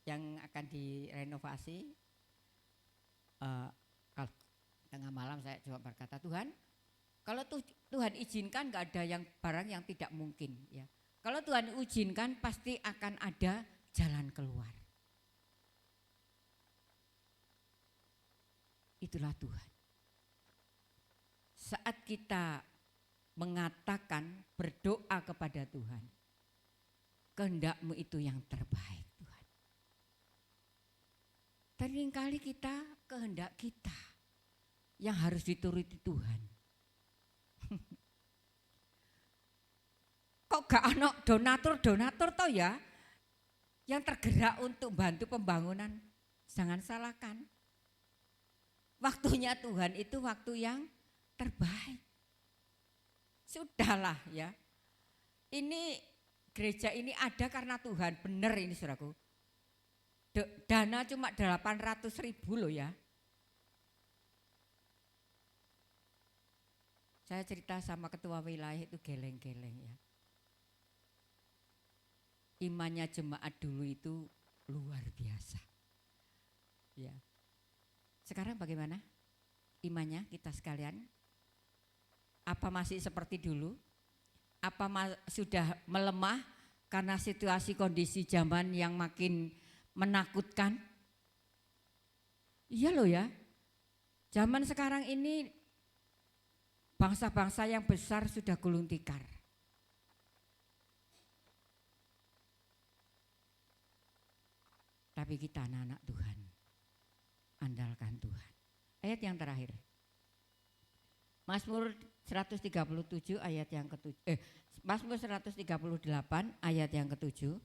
yang akan direnovasi, kalau tengah malam saya coba berkata, Tuhan, kalau Tuhan izinkan nggak ada yang barang yang tidak mungkin ya. Kalau Tuhan izinkan pasti akan ada jalan keluar. Itulah Tuhan. Saat kita mengatakan, berdoa kepada Tuhan, kehendak-Mu itu yang terbaik Tuhan. Seringkali kita kehendak kita yang harus dituruti Tuhan. Kok gak ada donatur toh ya yang tergerak untuk bantu pembangunan? Jangan salahkan. Waktunya Tuhan itu waktu yang terbaik. Sudahlah ya. Ini gereja ini ada karena Tuhan, benar ini saudaraku. Dana cuma 800.000 loh ya. Saya cerita sama ketua wilayah itu geleng-geleng ya. Imannya jemaat dulu itu luar biasa. Ya. Sekarang bagaimana imannya kita sekalian? Apa masih seperti dulu? Apa sudah melemah karena situasi kondisi zaman yang makin menakutkan? Iya loh ya. Zaman sekarang ini bangsa-bangsa yang besar sudah gulung tikar. Tapi kita anak-anak Tuhan, andalkan Tuhan. Ayat yang terakhir. Mazmur 137 ayat yang ke-7. Mazmur 138 ayat yang ke-7.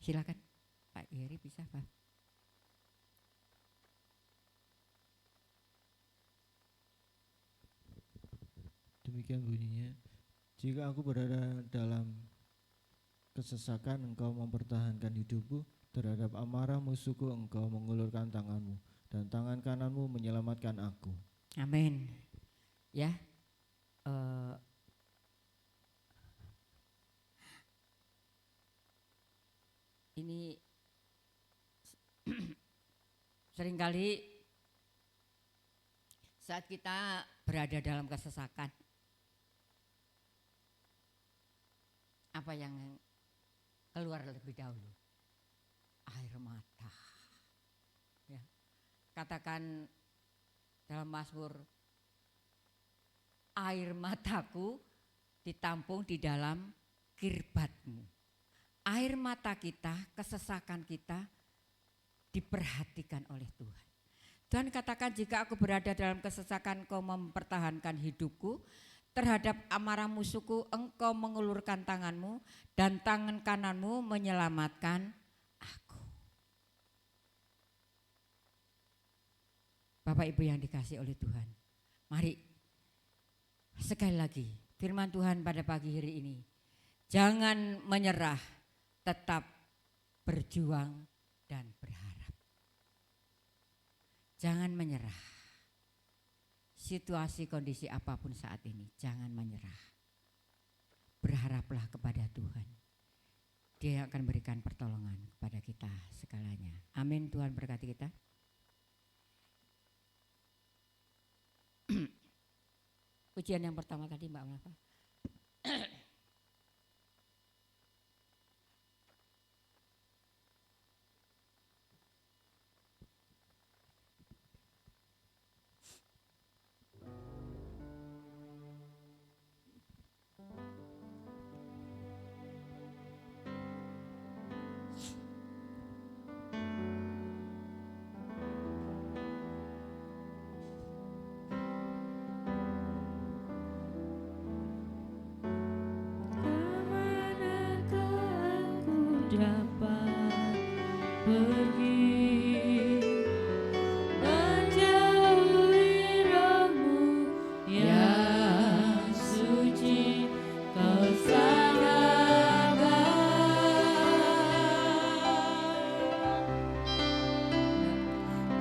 Silakan Pak Heri, bisa Pak. Demikian bunyinya, jika aku berada dalam kesesakan, engkau mempertahankan hidupku, terhadap amarah musuhku engkau mengulurkan tanganmu, dan tangan kananmu menyelamatkan aku. Amin. Ya, ini seringkali saat kita berada dalam kesesakan, apa yang keluar lebih dahulu? Air mata. Ya. Katakan dalam Mazmur, air mataku ditampung di dalam kirbat-Mu. Air mata kita, kesesakan kita diperhatikan oleh Tuhan. Tuhan katakan, jika aku berada dalam kesesakan, Engkau mempertahankan hidupku. Terhadap amarah musuhku, Engkau mengulurkan tanganmu, dan tangan kananmu menyelamatkan aku. Bapak Ibu yang dikasih oleh Tuhan, mari sekali lagi firman Tuhan pada pagi hari ini. Jangan menyerah, tetap berjuang dan berharap. Jangan menyerah. Situasi kondisi apapun saat ini, jangan menyerah. Berharaplah kepada Tuhan. Dia akan berikan pertolongan kepada kita segalanya. Amin. Tuhan berkati kita. Ujian yang pertama tadi Mbak Melva. Kemanakah aku dapat pergi menjauhi rohmu yang suci, kau sangat baik,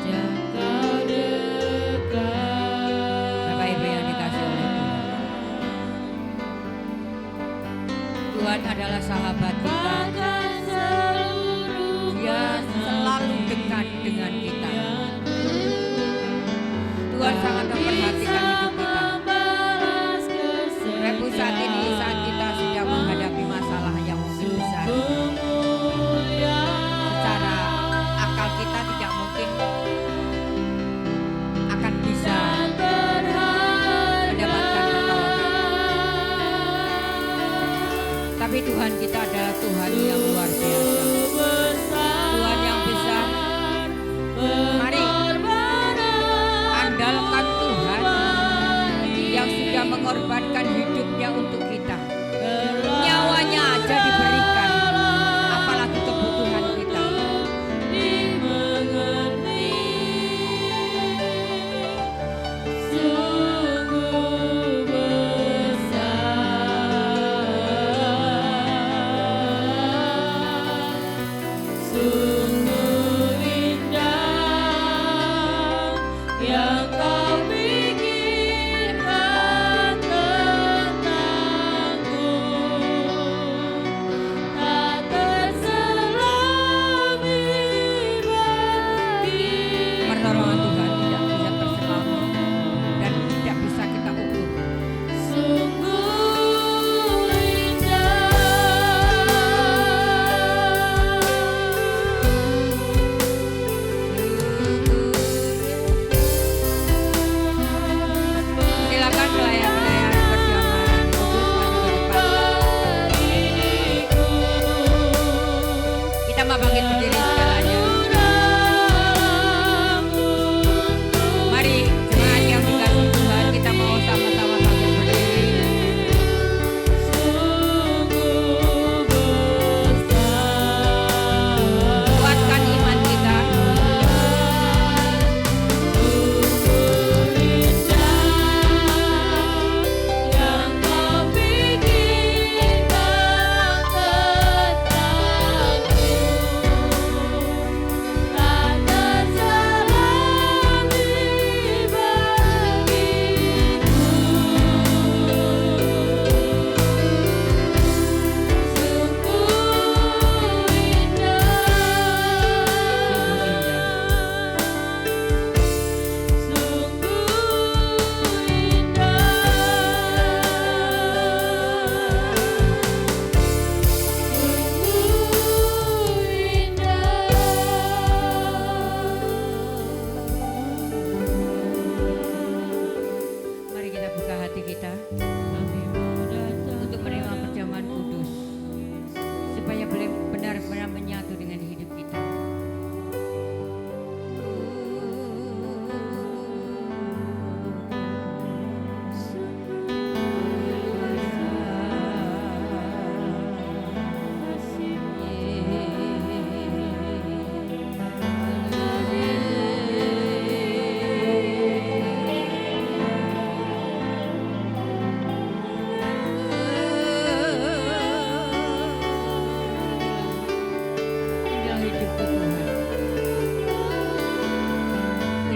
jauh kau dekat. Bapak Ibu yang dikasih oleh Tuhan. Tuhan adalah sahabat kita. Bahkan seluruh Dia selalu dekat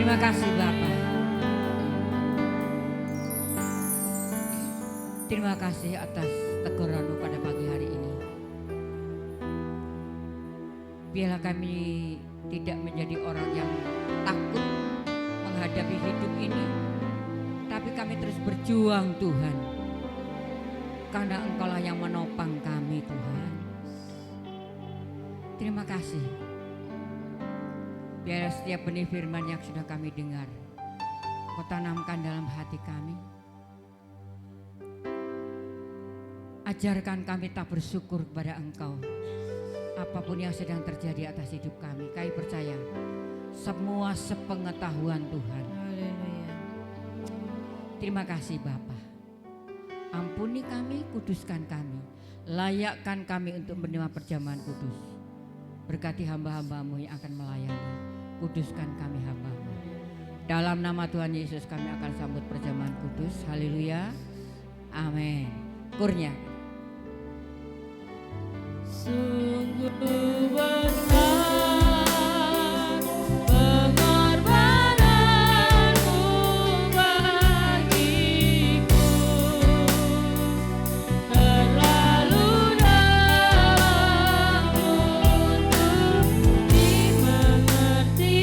Terima kasih Bapa. Terima kasih atas teguran-Mu pada pagi hari ini. Biarlah kami tidak menjadi orang yang takut menghadapi hidup ini, tapi kami terus berjuang Tuhan, karena Engkaulah yang menopang kami Tuhan. Terima kasih. Biar setiap benih firman yang sudah kami dengar, Kau tanamkan dalam hati kami. Ajarkan kami tak bersyukur kepada Engkau. Apapun yang sedang terjadi atas hidup kami, kami percaya semua sepengetahuan Tuhan. Haleluya. Terima kasih Bapa. Ampuni kami, kuduskan kami, layakkan kami untuk menerima perjamuan kudus. Berkati hamba-hamba-Mu yang akan melayani, kuduskan kami hamba-Mu. Dalam nama Tuhan Yesus kami akan sambut perjamuan kudus. Haleluya. Amin. Kurnya. Sungguh besar pengorbananmu bagiku, terlalu dalam untuk dimengerti.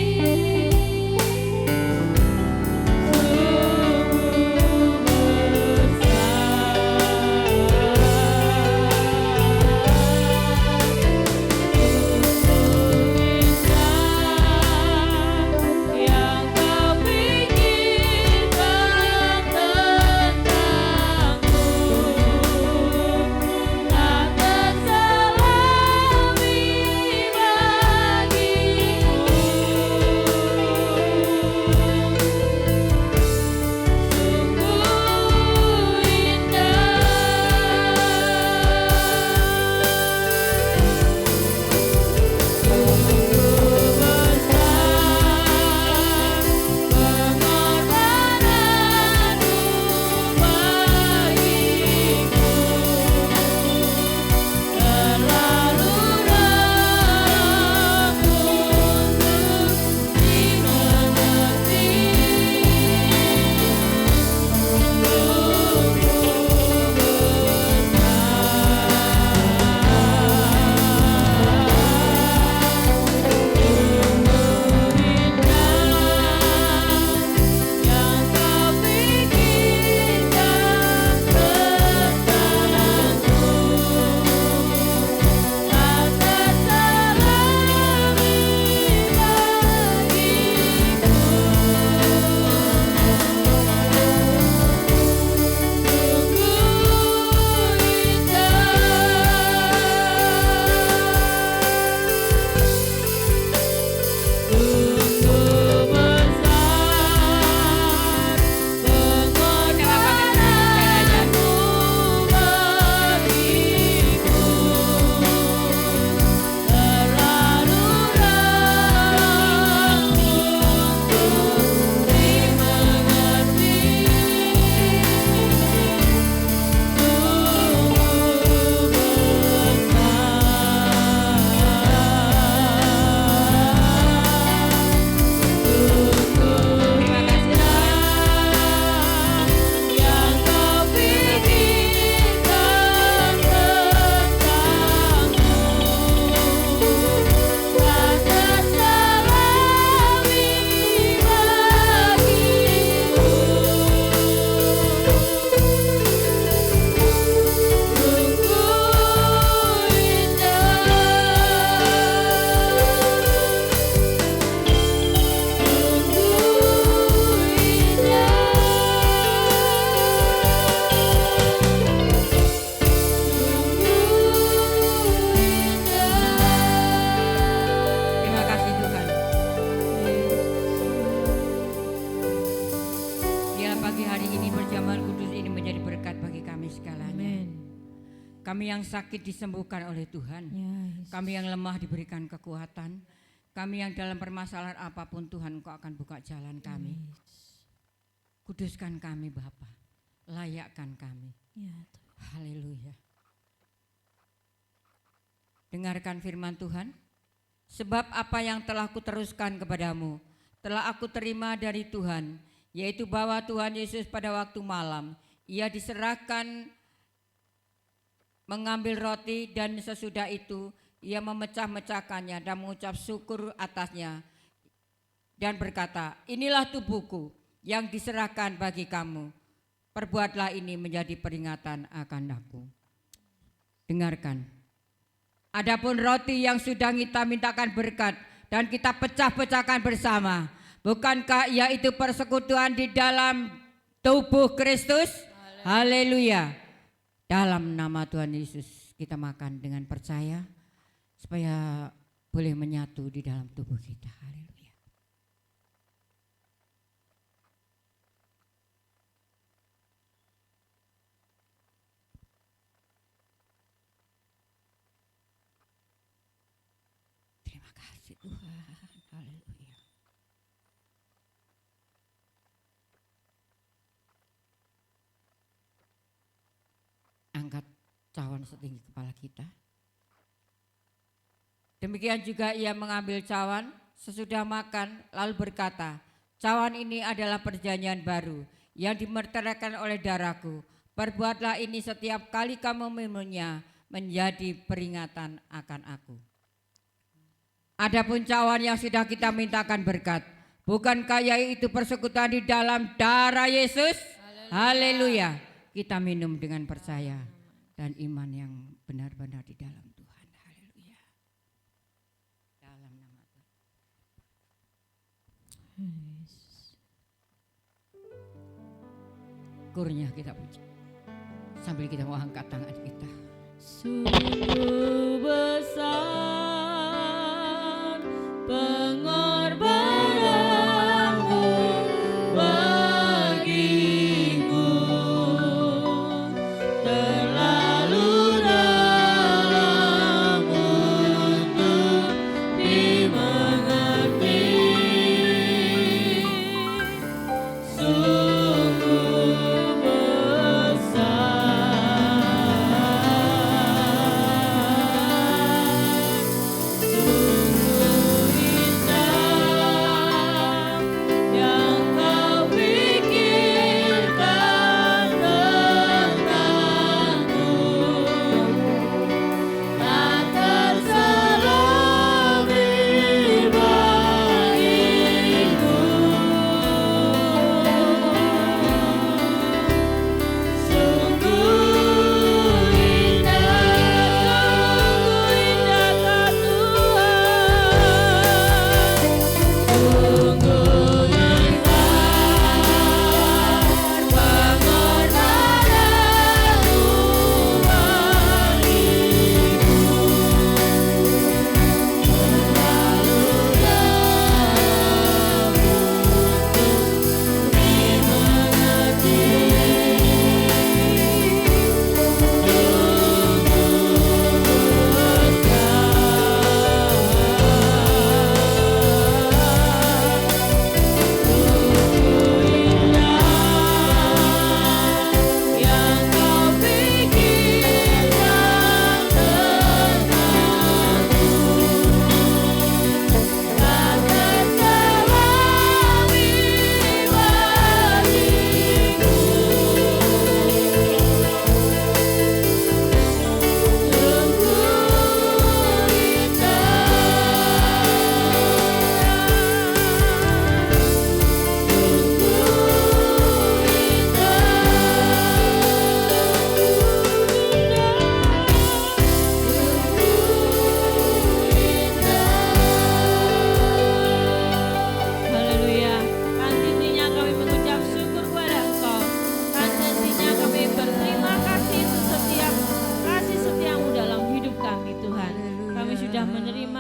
Kami yang sakit disembuhkan oleh Tuhan. Yes. Kami yang lemah diberikan kekuatan. Kami yang dalam permasalahan apapun Tuhan Engkau akan buka jalan kami. Kuduskan kami Bapa. Layakkan kami. Ya, Tuhan. Haleluya. Dengarkan firman Tuhan. Sebab apa yang telah kuteruskan kepadamu telah aku terima dari Tuhan, yaitu bahwa Tuhan Yesus pada waktu malam ia diserahkan mengambil roti, dan sesudah itu ia memecah-mecahkannya dan mengucap syukur atasnya dan berkata, inilah tubuhku yang diserahkan bagi kamu. Perbuatlah ini menjadi peringatan akan aku. Dengarkan. Adapun roti yang sudah kita mintakan berkat dan kita pecah-pecahkan bersama, bukankah ia itu persekutuan di dalam tubuh Kristus? Haleluya. Dalam nama Tuhan Yesus kita makan dengan percaya supaya boleh menyatu di dalam tubuh kita. Haleluya. Terima kasih Tuhan. Haleluya. Angkat cawan setinggi kepala kita. Demikian juga ia mengambil cawan sesudah makan lalu berkata, cawan ini adalah perjanjian baru yang dimeteraikan oleh darahku. Perbuatlah ini setiap kali kamu meminumnya menjadi peringatan akan aku. Adapun cawan yang sudah kita mintakan berkat, bukankah yaitu persekutuan di dalam darah Yesus? Haleluya. Kita minum dengan percaya dan iman yang benar-benar di dalam Tuhan. Haleluya. Dalam nama Tuhan. Kurnya kita puji. Sambil kita mau angkat tangan kita. Sungguh besar pengorbananmu bagiku, terlalu dalam untuk dimengerti. Sungguh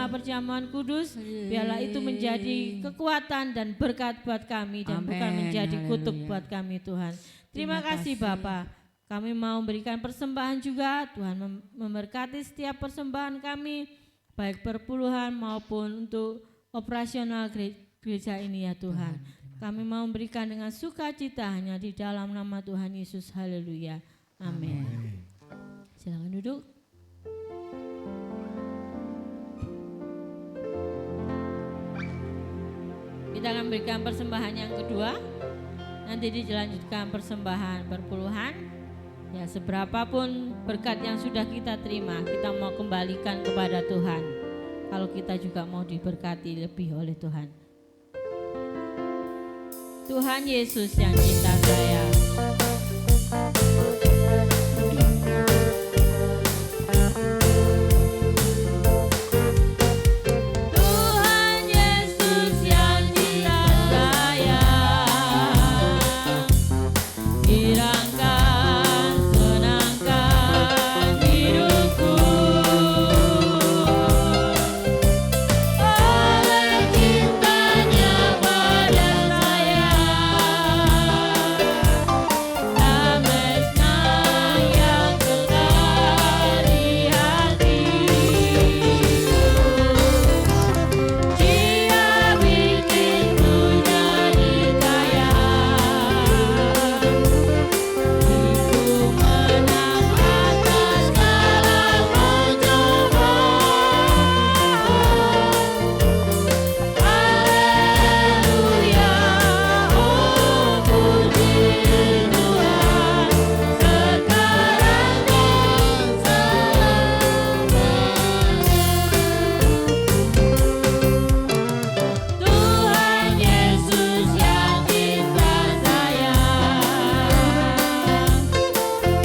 perjamuan kudus, biarlah itu menjadi kekuatan dan berkat buat kami dan bukan Amin. menjadi kutuk Haleluya. buat kami Tuhan. Terima kasih Bapa. Kami mau memberikan persembahan juga, Tuhan memberkati setiap persembahan kami, baik perpuluhan maupun untuk operasional gereja ini ya Tuhan. Kami mau memberikan dengan sukacita hanya di dalam nama Tuhan Yesus. Haleluya. Amin. Silakan duduk. Kita akan berikan persembahan yang kedua. Nanti dilanjutkan persembahan perpuluhan. Ya, seberapapun berkat yang sudah kita terima, kita mau kembalikan kepada Tuhan. Kalau kita juga mau diberkati lebih oleh Tuhan. Tuhan Yesus yang cinta saya. Tuhan Yesus yang cinta saya, girangkan, senangkan hidupku. Oleh cintanya pada saya, damai yang kekal di hatiku. Dia bikinku jadi kaya, ku menang atas segala pencobaan. Haleluya, oh puji Tuhan, sekarang dan selamanya. Tuhan Yesus yang cinta saya,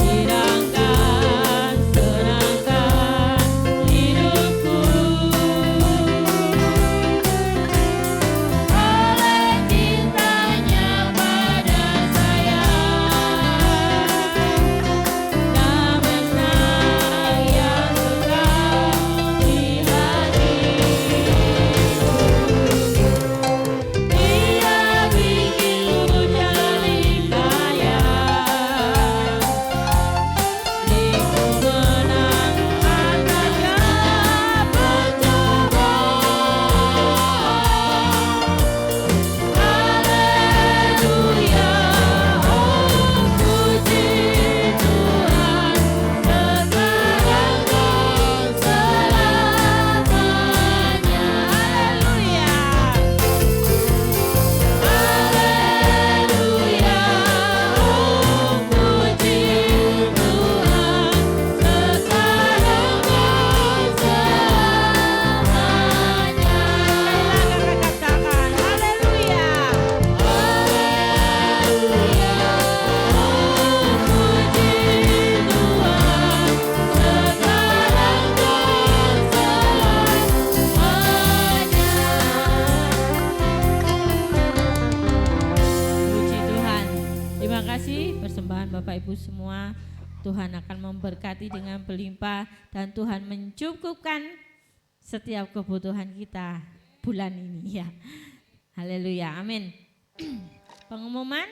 girangkan, senangkan hidupku. Oleh cintanya pada saya, damai yang kekal di hatiku. Dia bikinku jadi kaya, ku menang atas segala pencobaan. Haleluya, oh puji Tuhan, sekarang dan selamanya. Haleluya. Haleluya, oh puji Tuhan, sekarang dan selamanya. Katakan haleluya. Haleluya, oh puji Tuhan, sekarang dan selamanya. Puji Tuhan. Terima kasih persembahan Bapak Ibu semua. Tuhan akan memberkati dengan berlimpah dan Tuhan mencukupkan setiap kebutuhan kita bulan ini ya. Haleluya, amin. Pengumuman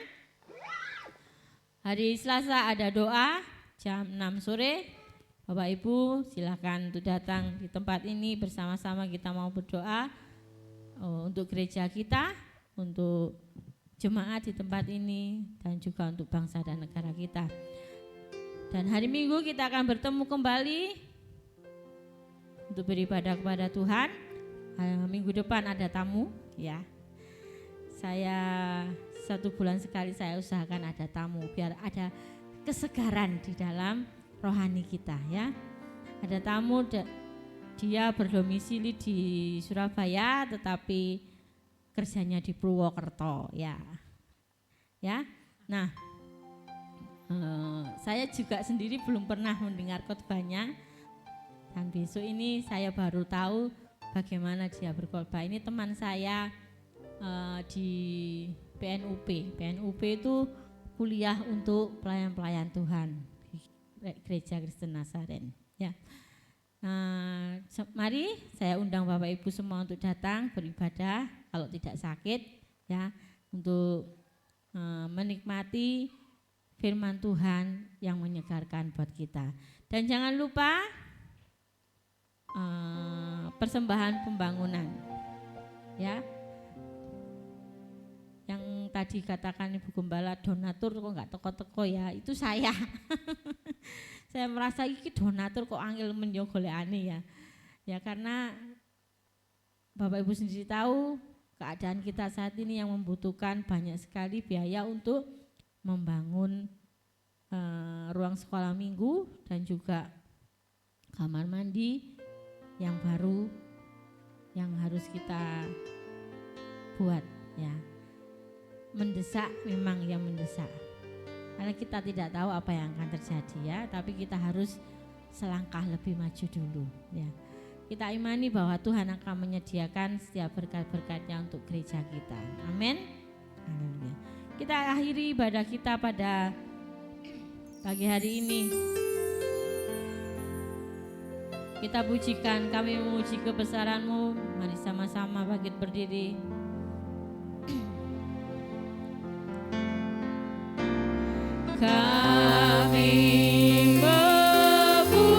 hari Selasa ada doa jam 6 sore. Bapak Ibu silakan untuk datang di tempat ini, bersama-sama kita mau berdoa untuk gereja kita, untuk jemaat di tempat ini, dan juga untuk bangsa dan negara kita. Dan hari Minggu kita akan bertemu kembali untuk beribadah kepada Tuhan. Minggu depan ada tamu ya. Saya 1 bulan sekali saya usahakan ada tamu biar ada kesegaran di dalam rohani kita ya. Ada tamu, dia berdomisili di Surabaya tetapi kerjanya di Purwokerto ya. Ya. Nah, saya juga sendiri belum pernah mendengar khotbahnya, dan besok ini saya baru tahu bagaimana dia berkhotbah. Ini teman saya di PNUP. PNUP itu kuliah untuk pelayan-pelayan Tuhan di Gereja Kristen Nazaren. Ya, mari saya undang Bapak Ibu semua untuk datang beribadah kalau tidak sakit, ya, untuk menikmati firman Tuhan yang menyegarkan buat kita. Dan jangan lupa persembahan pembangunan, ya. Yang tadi katakan Ibu Gembala donatur kok nggak teko-teko ya, itu saya. Saya merasa iki donatur kok angel menjogolekane ya. Ya karena Bapak Ibu sendiri tahu keadaan kita saat ini yang membutuhkan banyak sekali biaya untuk membangun ruang sekolah minggu dan juga kamar mandi yang baru yang harus kita buat ya. Mendesak, memang yang mendesak. Karena kita tidak tahu apa yang akan terjadi ya, tapi kita harus selangkah lebih maju dulu ya. Kita imani bahwa Tuhan akan menyediakan setiap berkat-berkatnya untuk gereja kita. Amin. Haleluya. Kita akhiri ibadah kita pada pagi hari ini. Kita pujikan, kami memuji kebesaran-Mu. Mari sama-sama bangkit berdiri. Kami memuji kebesaran-Mu,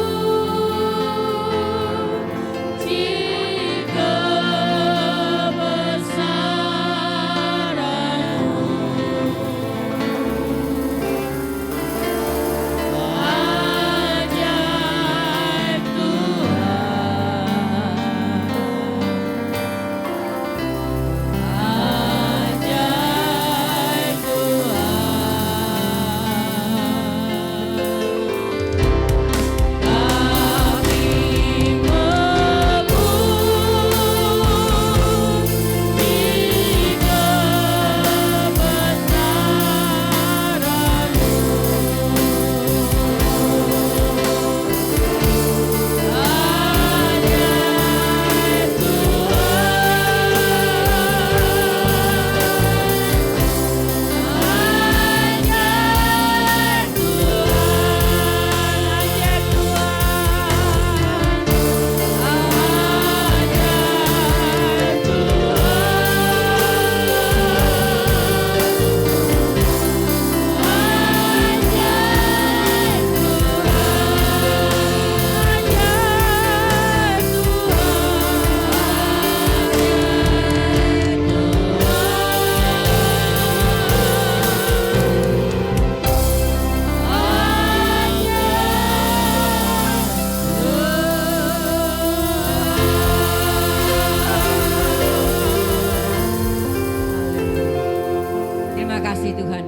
ajaib Tuhan,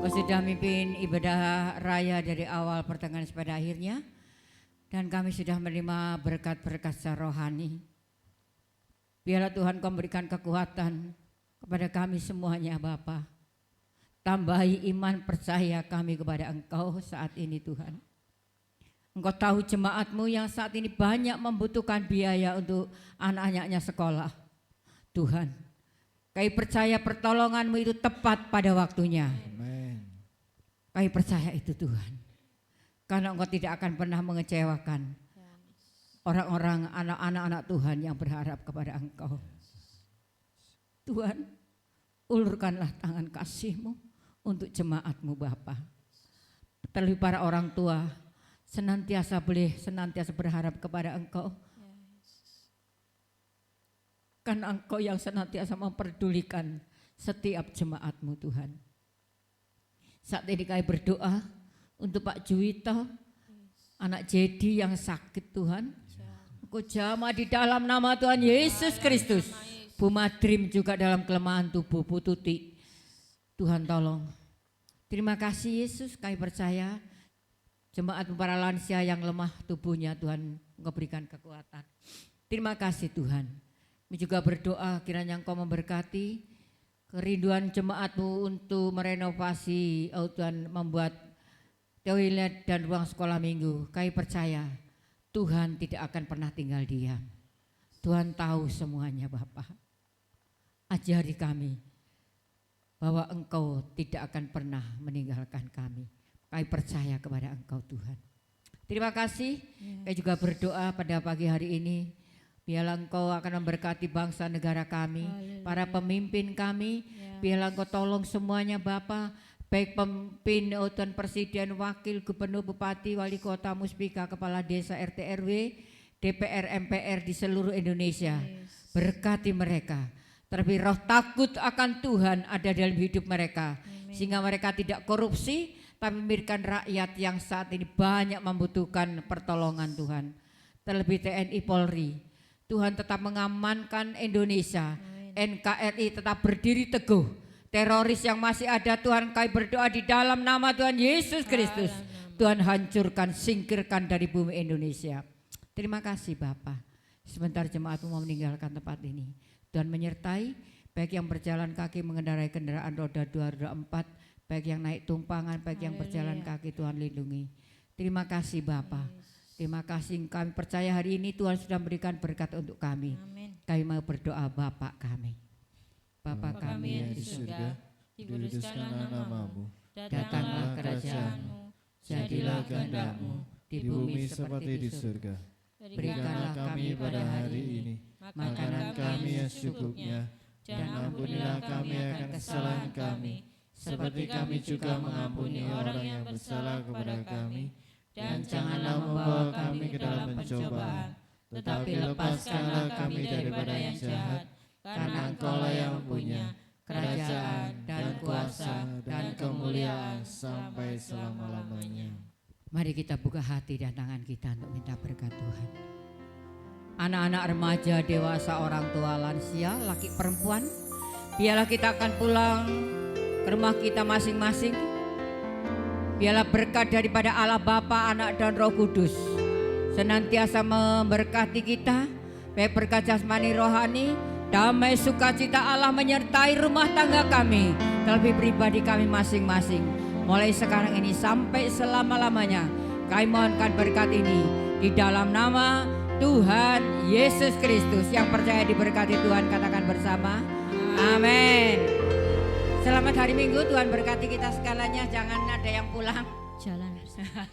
ajaib Mimpin ibadah raya dari awal pertengahan pada akhirnya, dan kami sudah menerima berkat-berkat secara rohani. Biarlah Tuhan Kau memberikan kekuatan kepada kami semuanya Bapa. Tambahi iman percaya kami kepada Engkau saat ini Tuhan. Engkau tahu jemaat-Mu yang saat ini banyak membutuhkan biaya untuk anak-anaknya sekolah. Tuhan, kami percaya pertolongan-Mu itu tepat pada waktunya. Amin. Kami percaya itu Tuhan. Karena Engkau tidak akan pernah mengecewakan orang-orang anak-anak Tuhan yang berharap kepada Engkau. Tuhan, ulurkanlah tangan kasih-Mu untuk jemaat-Mu Bapa. Terlebih para orang tua senantiasa berharap kepada Engkau. Karena Engkau yang senantiasa memperdulikan setiap jemaat-Mu Tuhan. Saat ini kami berdoa untuk Pak Juwita, anak Jedi yang sakit Tuhan. Engkau jamah di dalam nama Tuhan Yesus Kristus. Bu Madrim juga dalam kelemahan tubuh, Bu Tuti. Tuhan tolong. Terima kasih Yesus, kami percaya jemaat para lansia yang lemah tubuhnya Tuhan Engkau berikan kekuatan. Terima kasih Tuhan. Kami juga berdoa kiranya Engkau memberkati kerinduan jemaat-Mu untuk merenovasi, Tuhan, membuat toilet dan ruang sekolah minggu. Kami percaya Tuhan tidak akan pernah tinggal diam. Tuhan tahu semuanya Bapa. Ajari kami bahwa Engkau tidak akan pernah meninggalkan kami. Kami percaya kepada Engkau Tuhan. Terima kasih. Kami juga berdoa pada pagi hari ini. Biarlah Engkau akan memberkati bangsa negara kami, para pemimpin kami. Biarlah Engkau tolong semuanya Bapa, baik pemimpin, Tuhan Presiden, Wakil, Gubernur, Bupati, Wali Kota, Muspika, Kepala Desa, RT RW, DPR, MPR di seluruh Indonesia. Berkati mereka, terlebih roh takut akan Tuhan ada dalam hidup mereka. Sehingga mereka tidak korupsi, tapi memberikan rakyat yang saat ini banyak membutuhkan pertolongan Tuhan. Terlebih TNI Polri, Tuhan tetap mengamankan Indonesia NKRI tetap berdiri teguh. Teroris yang masih ada Tuhan, kami berdoa di dalam nama Tuhan Yesus Kristus. Tuhan hancurkan, singkirkan dari bumi Indonesia. Terima kasih Bapak. Sebentar jemaatmu mau meninggalkan tempat ini. Tuhan menyertai baik yang berjalan kaki mengendarai kendaraan roda 2, roda 4, baik yang naik tumpangan, baik yang berjalan kaki, Tuhan lindungi. Terima kasih Bapak. Terima kasih kami percaya hari ini Tuhan sudah memberikan berkat untuk kami. Amin. Kami mau berdoa Bapak kami. Bapa kami yang di surga, dikuduskanlah namamu, datanglah kerajaanmu, jadilah kehendak-mu di bumi seperti di surga. Berikanlah kami pada hari ini makanan kami yang secukupnya, dan ampunilah kami akan kesalahan kami, seperti kami juga mengampuni orang yang bersalah kepada kami. Dan janganlah membawa kami ke dalam pencobaan, tetapi lepaskanlah kami daripada yang jahat, karena Engkaulah yang mempunyai kerajaan dan kuasa dan kemuliaan sampai selama-lamanya. Mari kita buka hati dan tangan kita untuk minta berkat Tuhan. Anak-anak remaja, dewasa, orang tua, lansia, laki perempuan, biarlah kita akan pulang ke rumah kita masing-masing. Biarlah berkat daripada Allah Bapa, Anak dan Roh Kudus senantiasa memberkati kita, baik berkat jasmani rohani, damai sukacita Allah menyertai rumah tangga kami, terlebih pribadi kami masing-masing. Mulai sekarang ini sampai selama-lamanya, kami mohonkan berkat ini di dalam nama Tuhan Yesus Kristus. Yang percaya diberkati Tuhan katakan bersama, amin. Selamat hari Minggu, Tuhan berkati kita segalanya. Jangan ada yang pulang. Jalan bersama.